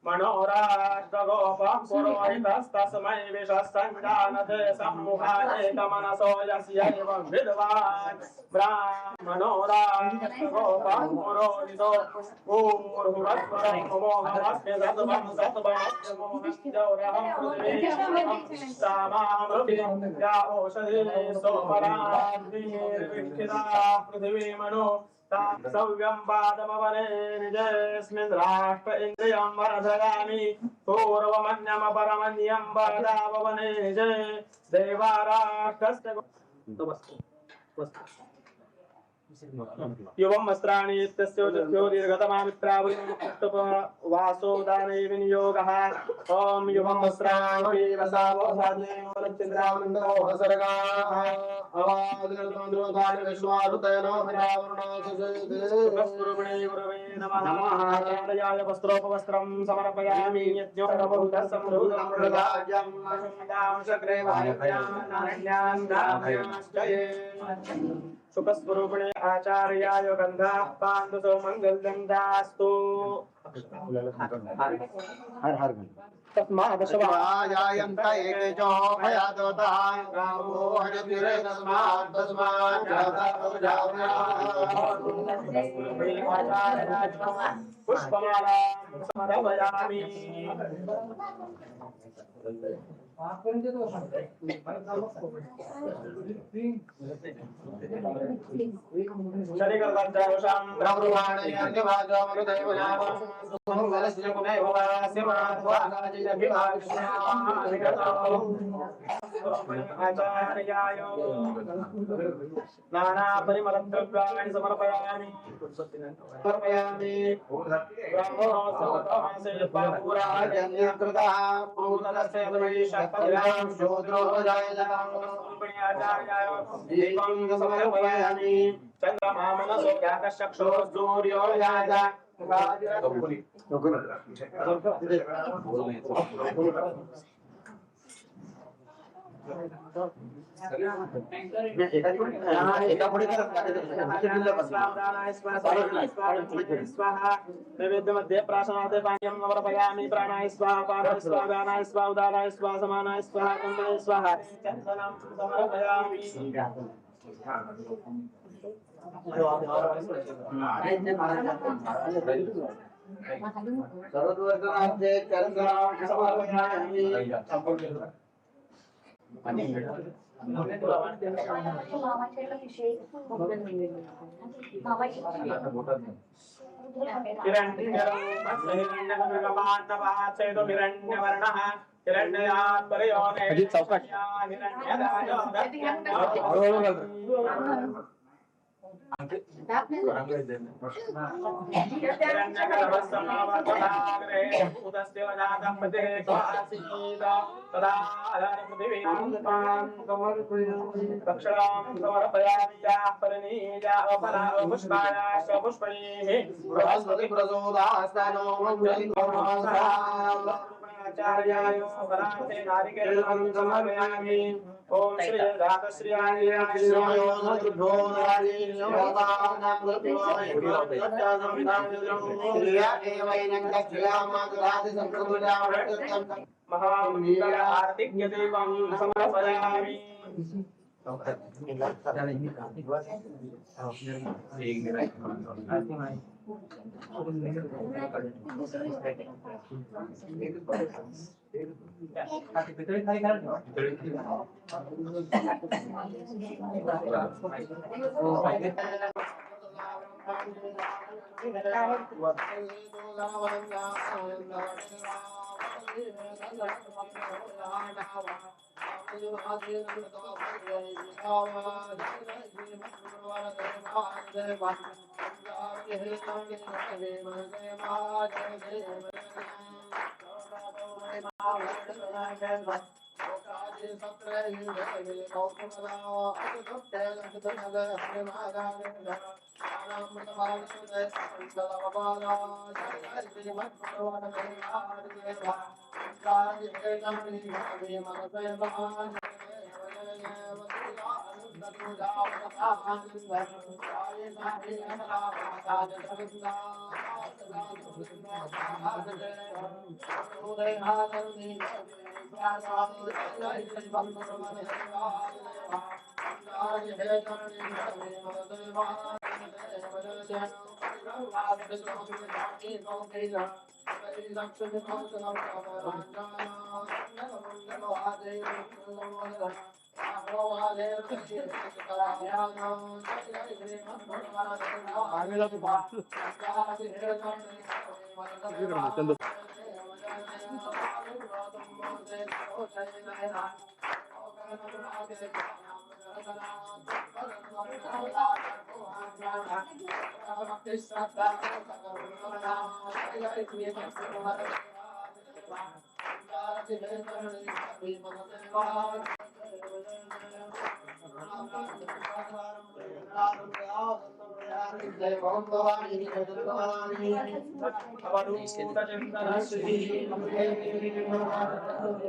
मनोराष्ट्रगोपुरोहितस्तस्मै विशस्सञ्जानते सम्मुखाय मनसो यस्यैवं विद्वान् ब्राह्मणोराष्ट्रगोपुरोहितो पूर्वस्वरमोहमस्मि सत्वं सत्वमोहमस्मि ओषधि सोमराज्ञीर्विक्षिता पृथिवी मनो सव्यं पादमवने निजस्मिन् राष्ट्र इन्द्रियं वर्धयामि पूर्वमन्यमपरमन्यं वरदावने निज देवाराष्ट्रस्य युवं वस्त्राणि इत्यस्योजस्यो दीर्घतमामित्रावृतप वासो दाने विनियोगः ॐ युवं वस्त्राणि वसावो साधनेन्द्रावृन्दो हसर्गाः अवादिनर्तमन्द्रोधानि विश्वारुतेनो भयावरुणासुजयते गुरवे नमः आचार्याय वस्त्रोपवस्त्रं समर्पयामि यज्ञोपभूतः समृद्धं मृगाज्यं दां शक्रे वायुभ्यां नान्यान् दाम्याश्चये सुखस्वरूपिणे आचार्याय गन्धाः पान्तु मङ्गलगन्धास्तु हर हर तस्मादशवायायन्त एकेजो भयादोतां रामो हजतिरे तस्मात् पुष्पमाला समर्पयामि नाना परिमलद्रव्याणि समर्पयामि चंद्रमा मनसो चक्षुः सूर्यो याज नैवेद्यमध्ये प्राशनार्थे पानीयं समर्पयामि प्राणाय स्वाहा पानाय स्वाहा व्यानाय स्वाहा उदानाय स्वाहा समानाय स्वाहा कम्बले स्वाहा चन्दनं समर्पयामि सर्वदुर्गणार्थे चरणं समर्पयामि आचार्याय वराते नारिकेलं समर्पयामि ओम श्री राधश्री आर्याश्रयो नभो नारी महामंगल आरतिक देवं समर्पयामि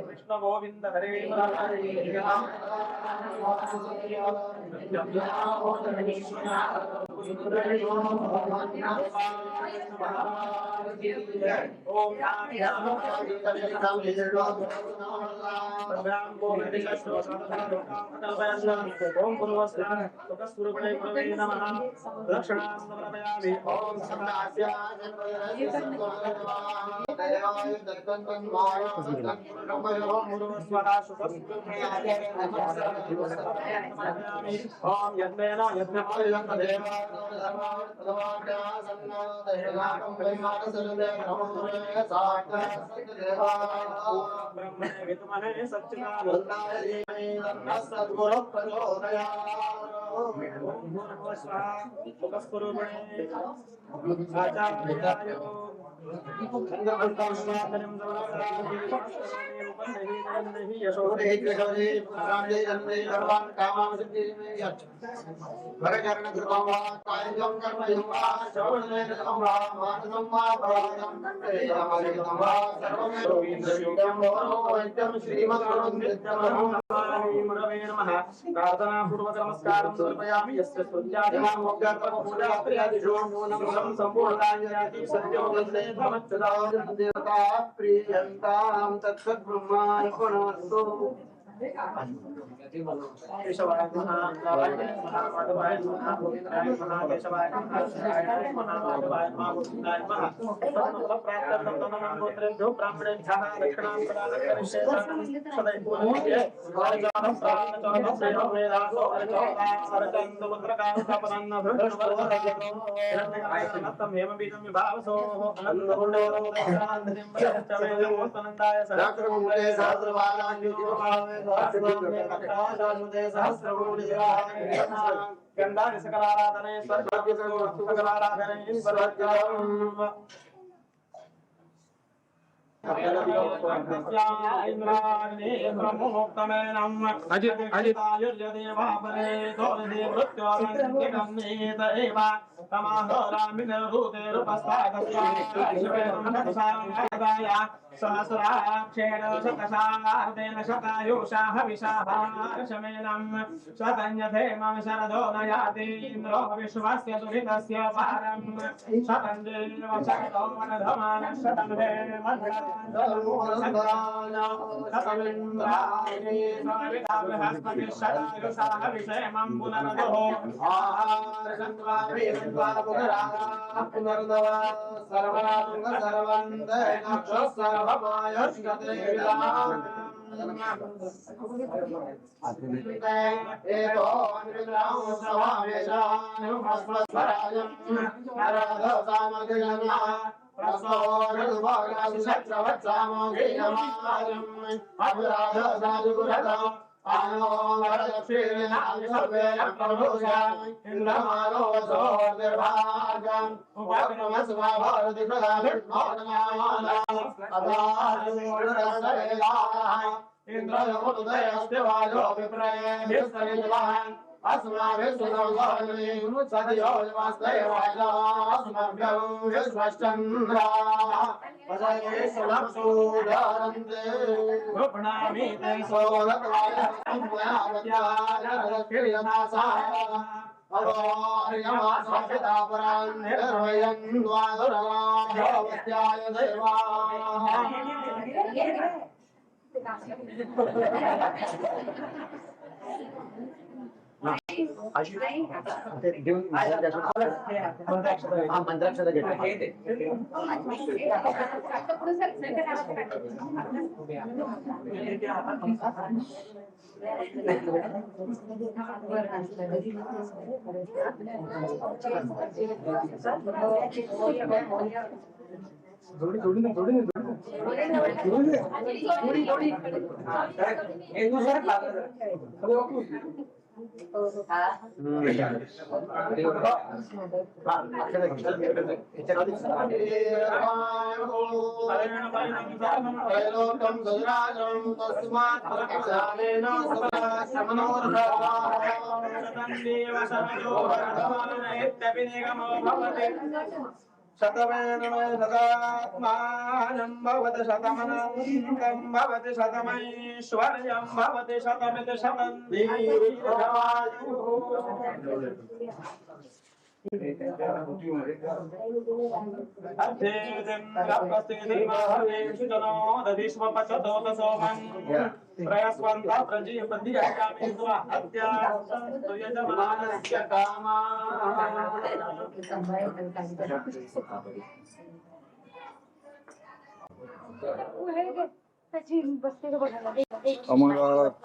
कृष्ण गोविंद हरे प्रार्थना पूर्वक नमस्कारं समर्पयामि यस्य स्तुत्यादिमां मोक्षार्थं पूजाप्रियादिषु नमः सम्पूर्णाञ्जनाति सत्योगन्धे भवत्सदा देवता प्रियन्तां तत्सद्ब्रह्मार्पणमस्तु केशवाय महादेवाय महामाधवाय महागोविंदाय महाकेशवाय महादेवाय महामाधवाय महागोविंदाय महानमः प्राप्तं तन्नमं गोत्रेभ्यो ब्राह्मणेभ्यः दक्षिणां प्रदानं करिष्ये सदैव पूज्ये वाचानं प्राणं सेनो वेदासो अर्चन्त पुत्रकान्तपनन्न भृष्णवर्धनं हेमबीजं विभावसो अनन्दपुण्यो दक्षान्तिं प्रत्यवेदमोत्तनन्दाय सहस्रमुखे सहस्रवारान्युतिभावे गंधा सकलाराधने सकलाराधने सहस्राक्षेण शतशार्देन शतायुषाः विशाहारशमेनं शतन्यथेमं शरदो न याति इन्द्रो विश्वस्य दुरितस्य पारं शतं देव शतो मनधमान शतं शतमिन्द्राणि सविता बृहस्पति शतायुषाः विषेमं पुनर्दुः पुनर्दव सर्वं सर्वं शतमेनमेतदात्मानं भवति शतमनन्तं भवति शतमैश्वर्यं भवति शतमिति शतं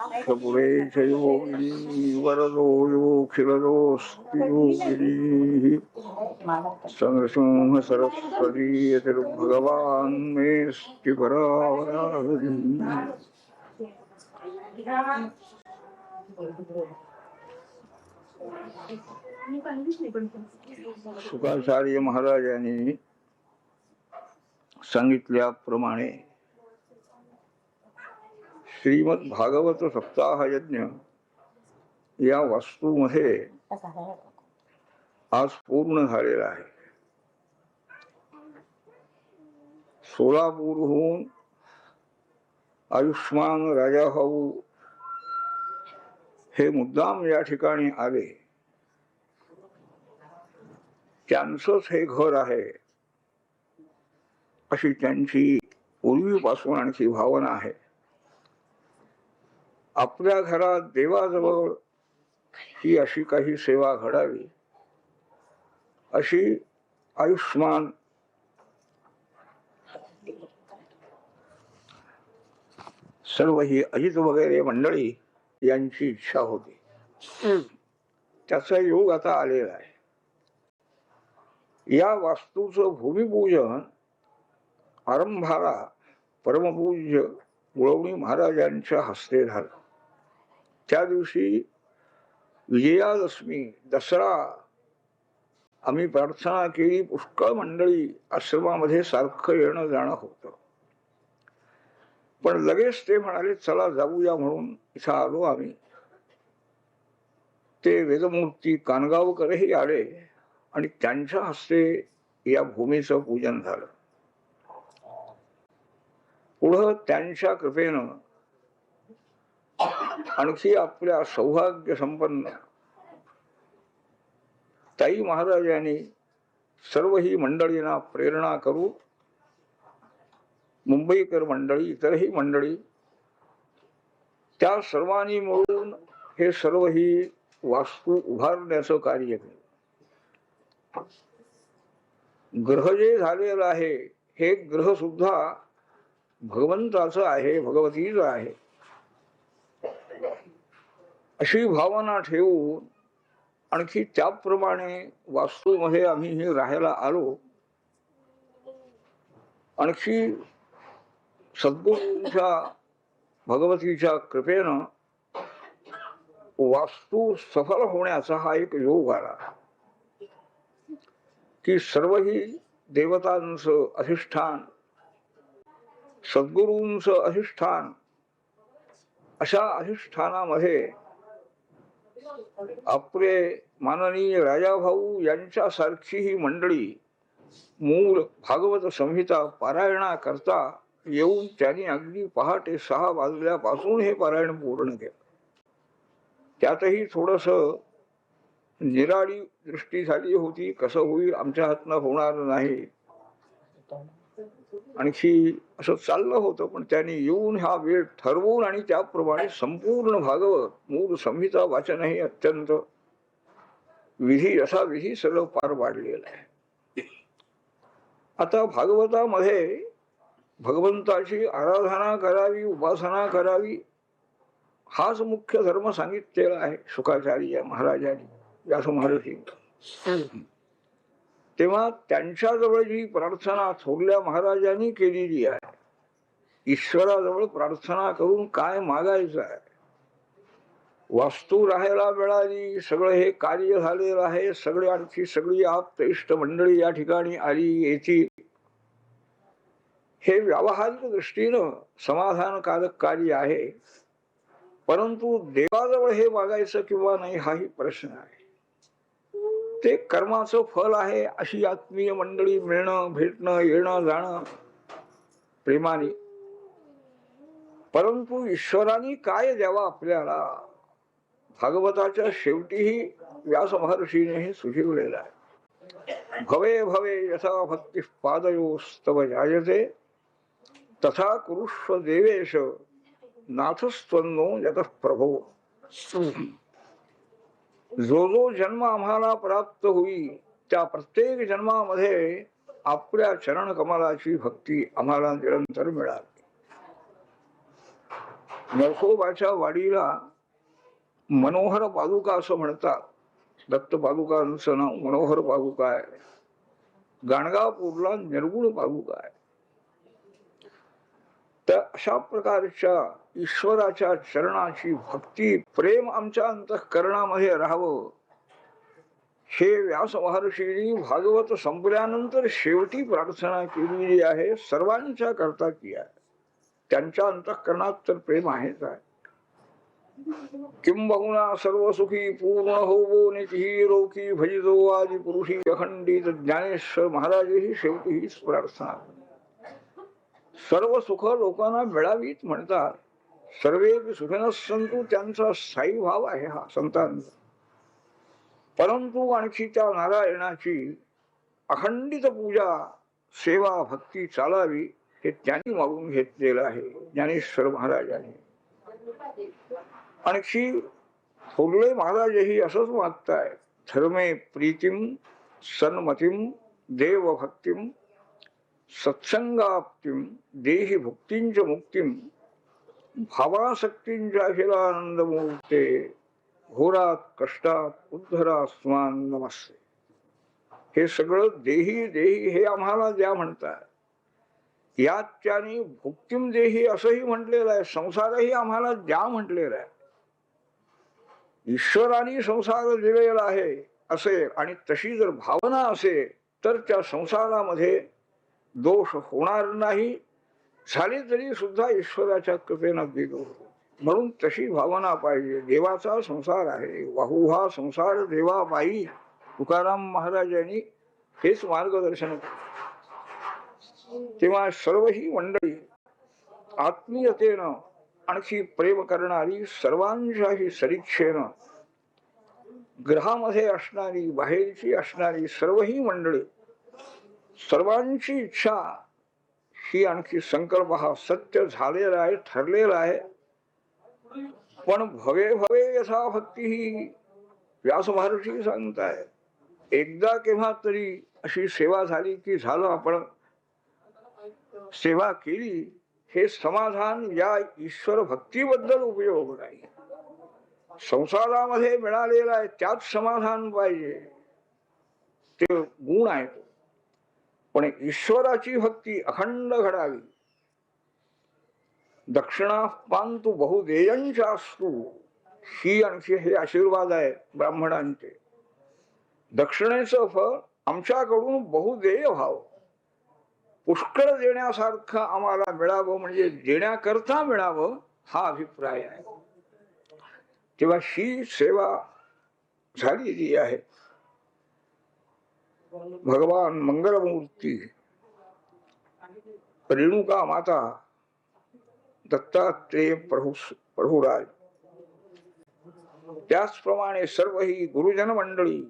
अमराक्षपुरेशयो वरदो योऽखिलदोऽस्ति योगिनीः संसिंह सरस्वती यतिर्भगवान् मेऽस्ति परावराहति। शुकाचार्य महाराजांनी सांगितल्याप्रमाणे श्रीमद भागवत सप्ताह यज्ञ या वास्तूमध्ये आज पूर्ण झालेला आहे। सोलापूरहून आयुष्मान राजाभाऊ हे मुद्दाम या ठिकाणी आले। त्यांचंच हे घर आहे अशी त्यांची पूर्वीपासून आणखी भावना आहे। आपल्या घरात देवाजवळ ही अशी काही सेवा घडावी अशी आयुष्मान सर्व ही अजित वगैरे मंडळी यांची इच्छा होती। त्याचा योग आता आलेला आहे। या वास्तूचं भूमिपूजन आरंभाला परमपूज्य गुळवणी महाराजांच्या हस्ते झालं। त्या दिवशी विजयादशमी दसरा आम्ही प्रार्थना केली। पुष्कळ मंडळी आश्रमामध्ये सारखं येणं जाणं होतं, पण लगेच ते म्हणाले चला जाऊया म्हणून इथं आलो आम्ही। ते वेदमूर्ती कानगावकरही आले आणि त्यांच्या हस्ते या भूमीचं पूजन झालं। पुढं त्यांच्या कृपेनं आणखी आपल्या सौभाग्य संपन्न ताई महाराजांनी सर्व ही मंडळींना प्रेरणा करून मुंबईकर मंडळी इतरही मंडळी त्या सर्वांनी मिळून हे सर्व ही वास्तू उभारण्याचं कार्य केलं। ग्रह जे झालेलं आहे हे ग्रह सुद्धा भगवंताचं आहे, भगवतीचं आहे। अशी भावना ठेवून आणखी त्याप्रमाणे वास्तूमध्ये आम्ही हे राहायला आलो. आणखी सद्गुरूंच्या भगवतीच्या कृपेनं वास्तू सफल होण्याचा हा एक योग आला की सर्वही देवतांचं अधिष्ठान, सद्गुरूंचं अधिष्ठान, अशा अधिष्ठानामध्ये आपले माननीय राजाभाऊ यांच्यासारखी ही मंडळी मूळ भागवत संहिता पारायणा करता येऊन त्यांनी अगदी पहाटे 6 वाजल्यापासून हे पारायण पूर्ण केलं. त्यातही थोडस निराळी दृष्टी झाली होती, कसं होईल, आमच्या हातनं होणार नाही, आणखी असं चाललं होतं. पण त्यांनी येऊन हा वेळ ठरवून आणि त्याप्रमाणे संपूर्ण भागवत मूळ संहिता वाचनही अत्यंत विधी असा विधी सगळं पार पाडलेलं आहे. आता भागवतामध्ये भगवंताची आराधना करावी, उपासना करावी, हाच मुख्य धर्म सांगितलेला आहे शुकाचार्य महाराजांनी, व्यास महर्षी. तेव्हा त्यांच्याजवळ जी प्रार्थना थोरल्या महाराजांनी केलेली आहे, ईश्वराजवळ प्रार्थना करून काय मागायचं आहे, वास्तू राहायला मिळाली, सगळं हे कार्य झालेलं आहे, सगळे आणखी सगळी आप्त इष्ट मंडळी या ठिकाणी आली येतील, हे व्यावहारिक दृष्टीनं समाधानकारक कार्य आहे. परंतु देवाजवळ हे मागायचं किंवा नाही हाही प्रश्न आहे. ते कर्माचं फल आहे. अशी आत्मीय मंडळी मिळणं, भेटणं, येणं जाणं प्रेमाने. परंतु ईश्वराने काय द्यावा आपल्याला, भागवताच्या शेवटीही व्यास महर्षीने हे सुचवलेलं आहे. भवे भवे यथा भक्ती पादयोस्तव जायते तथा कुरुष्व देवेश नाथस्त्वन्नो यतः प्रभो. जो जो जन्म आम्हाला प्राप्त होईल त्या प्रत्येक जन्मामध्ये आपल्या चरण कमलाची भक्ती आम्हाला निरंतर मिळाली. नरसोबाच्या वाडीला मनोहर पादुका असं म्हणतात. दत्त पादुकांचं नाव मनोहर पादुका आहे. गाणगापूरला निर्गुण पादुका आहे. तर अशा प्रकारच्या ईश्वराच्या चरणाची भक्ती, प्रेम आमच्या अंतःकरणामध्ये राहावं, हे व्यास महर्षींनी भागवत संपल्यानंतर शेवटी प्रार्थना केलेली आहे. सर्वांच्या करता की आहे, त्यांच्या अंतःकरणात तर प्रेम आहेच आहे. किंबहुना सर्व सुखी पूर्ण होवो निधी रोकी भजितो आदि पुरुषी अखंडित ज्ञानेश्वर महाराजही शेवटी हीच प्रार्थना. सर्व सुख लोकांना मिळावीत म्हणतात. सर्वे सुखिनः सन्तु, त्यांचा स्थायी भाव आहे हा संतांचा. परंतु आणखी त्या नारायणाची अखंडित पूजा, सेवा, भक्ती चालावी हे त्यांनी मागून घेतलेलं आहे ज्ञानेश्वर महाराजांनी. आणखी थोरले महाराजही असंच मागताय. धर्मे प्रीतिम सन्मतीम देवभक्तिम सत्संगाप्तिम देहि भुक्तींच मुक्तीम भावासक्तींच्या अखिलानंद मुक्ते घोरात कष्टात उद्धरा स्मान नमस्ते. हे सगळं देही देही हे आम्हाला द्या म्हणतात. यात त्यांनी भुक्तीम देही असंही म्हटलेलं आहे. संसारही आम्हाला द्या म्हटलेला आहे. ईश्वराने संसार दिलेला आहे असेल आणि तशी जर भावना असेल तर त्या संसारामध्ये दोष होणार नाही. झाले तरी सुद्धा ईश्वराच्या कृपेनं दिलो, म्हणून तशी भावना पाहिजे. देवाचा संसार आहे, वाहू हा संसार देवा पायी. तुकाराम महाराजांनी हेच मार्गदर्शन. तेव्हा सर्व ही मंडळी आत्मीयतेनं आणखी प्रेम करणारी, सर्वांच्याही सदिच्छेनं ग्रहामध्ये असणारी, बाहेरची असणारी सर्व ही मंडळी, सर्वांची इच्छा ही आणखी संकल्प हा सत्य झालेला आहे, ठरलेला आहे. पण भवे भवे यथा भक्ती ही व्यास महर्षी सांगताय. एकदा केव्हा तरी अशी सेवा झाली की झालं, आपण सेवा केली हे समाधान या ईश्वर भक्तीबद्दल उपयोग नाही. संसारामध्ये मिळालेला आहे त्यात समाधान पाहिजे, ते गुण आहे. पण ईश्वराची भक्ती अखंड घडावी. दक्षिणा पांतु बहुदेयंचास्तु, ही आणखी हे आशीर्वाद आहे ब्राह्मणांचे. दक्षिणेचं फळ आमच्याकडून बहुदेय व्हावं, पुष्कळ देण्यासारखं आम्हाला मिळावं, म्हणजे देण्याकरता मिळावं हा अभिप्राय आहे. तेव्हा ही सेवा झालेली आहे. भगवान मंगलमूर्ती रेणुका माता, दत्तात्रेय प्रभुराज, त्याचप्रमाणे सर्व ही गुरुजन मंडळी,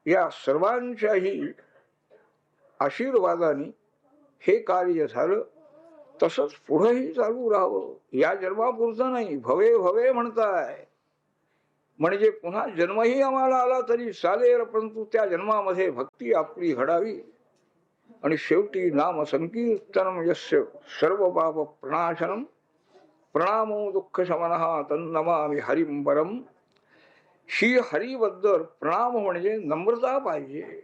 या सर्वांच्याही आशीर्वादाने हे कार्य झालं. तसंच पुढेही चालू राहावं. या जन्मापुरतं नाही, भवे भवे म्हणताय, म्हणजे पुन्हा जन्मही आम्हाला आला तरी चालेल, परंतु त्या जन्मामध्ये भक्ती आपली घडावी. आणि शेवटी नाम संकीर्तनम यस्य सर्व पाप प्रणाशनम प्रणामो दुःख शमनः तन्नमामि हरिं परम. ही हरिबद्दल प्रणाम म्हणजे नम्रता पाहिजे.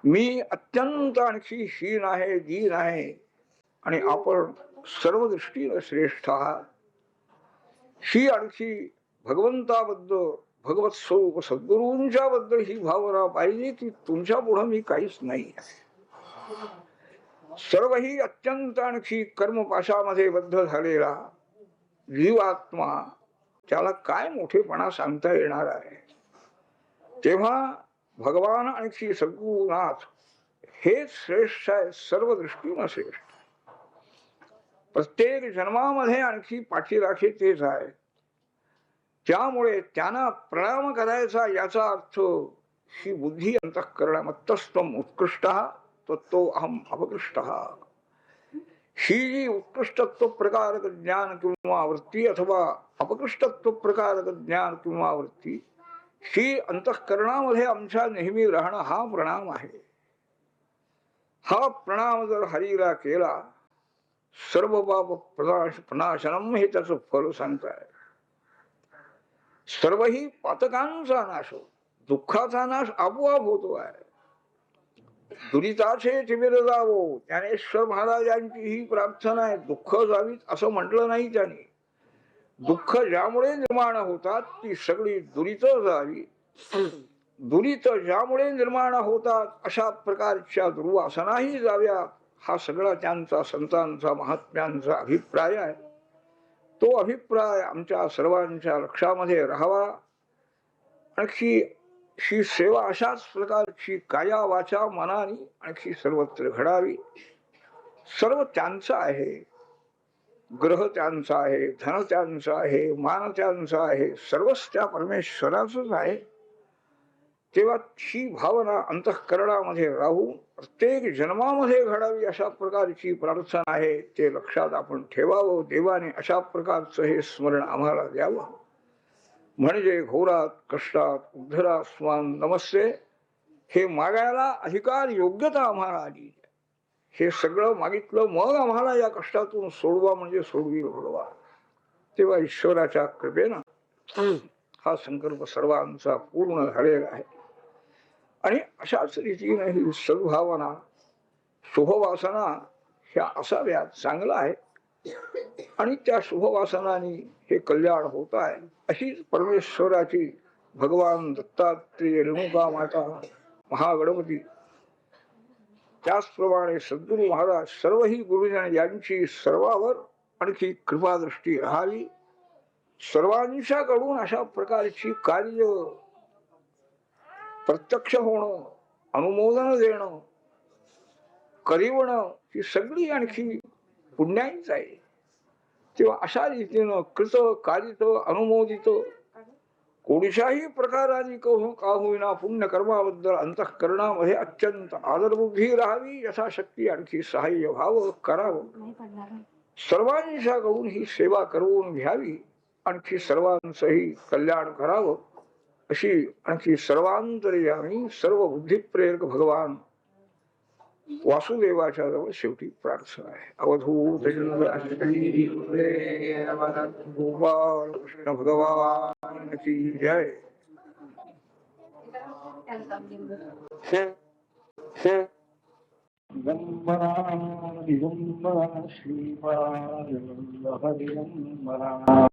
मी अत्यंत आणखी हीन आहे, दीन आहे, आणि आपण सर्व दृष्टीने श्रेष्ठ आहात. ही आणखी भगवंताबद्दल, भगवत स्वरूप सद्गुरूंच्या बद्दल ही भावना पाहिजे की तुमच्या पुढे मी काहीच नाही. सर्व ही अत्यंत आणखी कर्मपाशामध्ये बद्ध झालेला जीवात्मा, त्याला काय मोठेपणा सांगता येणार आहे. तेव्हा भगवान आणखी सद्गुरुनाथ हेच श्रेष्ठ आहे, सर्व दृष्टीने श्रेष्ठ. प्रत्येक जन्मामध्ये आणखी पाठीराखे तेच आहे. त्यामुळे त्यांना प्रणाम करायचा याचा अर्थ ही बुद्धी अंतःकरणामत्तस्त्वम उत्कृष्ट तत्तो अहम अपकृष्ट. ही जी उत्कृष्टत्व प्रकारक ज्ञान किंवा वृत्ती अथवा अपकृष्टत्व प्रकारक ज्ञान किंवा वृत्ती, ही अंतःकरणामध्ये आमच्या नेहमी राहणं हा प्रणाम आहे. हा प्रणाम जर हरीला केला, सर्व पाप प्रणाशनम हे त्याचं फल सांगताय. सर्वही पातकांचा नाश, दुःखाचा नाश आपोआप होतो आहे. दुरिताचे चिमिर जावो, ज्ञानेश्वर महाराजांची ही प्रार्थना आहे. दुःख जावीत असं म्हटलं नाही त्यांनी. दुःख ज्यामुळे निर्माण होतात ती सगळी दुरित जावी. दुरित ज्यामुळे निर्माण होतात अशा प्रकारच्या दुर्वासनाही जाव्यात, हा सगळा त्यांचा संतांचा महात्म्यांचा अभिप्राय आहे. तो अभिप्राय आमच्या सर्वांच्या लक्षामध्ये राहावा. आणखी ही सेवा अशाच प्रकारची काया वाचा मनाने आणखी सर्वत्र घडावी. सर्व त्यांचं आहे, ग्रह त्यांचा आहे, धन त्यांचं आहे, मान त्यांचा आहे, सर्वच त्या परमेश्वराचंच आहे. तेव्हा ही भावना अंतःकरणामध्ये राहून प्रत्येक जन्मामध्ये घडावी अशा प्रकारची प्रार्थना आहे. ते लक्षात आपण ठेवावं. देवाने अशा प्रकारचं हे स्मरण आम्हाला द्यावं, म्हणजे घोरात कष्टात उद्धरास्मान नमस्ते हे मागायला अधिकार योग्यता आम्हाला आली. हे सगळं मागितलं, मग आम्हाला या कष्टातून सोडवा म्हणजे सोडवी घडवा. तेव्हा ईश्वराच्या कृपेनं हा संकल्प सर्वांचा पूर्ण झालेला आहे. आणि अशाच रीतीने ही सद्भावना, शुभवासना ह्या असाव्यात, चांगला आहे. आणि त्या शुभवासनांनी हे कल्याण होत आहे. अशीच परमेश्वराची भगवान दत्तात्रेय, रेणुका माता, महागणपती, त्याचप्रमाणे सद्गुरू महाराज, सर्वही गुरुजन यांची सर्वावर आणखी कृपादृष्टी राहावी. सर्वांच्याकडून अशा प्रकारची कार्य प्रत्यक्ष होणं, अनुमोदन देणं, करिवणं ही सगळी आणखी पुण्याईच आहे. तेव्हा अशा रीतीनं कृत, कारित, अनुमोदित कोणत्याही प्रकाराने का होईना पुण्य कर्माबद्दल अंतःकरणामध्ये अत्यंत आदरबुद्धी राहावी. यथाशक्ती आणखी सहाय्य व्हावं, करावं. सर्वांच्याकडून ही सेवा करून घ्यावी, आणखी सर्वांचंही कल्याण करावं, अशी आणखी सर्वांतर्यामी सर्व बुद्धिप्रेरक भगवान वासुदेवाच्या जवळ शेवटी प्रार्थना आहे. अवधूत गोपाल कृष्ण भगवान की जय. दिगंबरा दिगंबरा श्रीपाद हरिगंबरा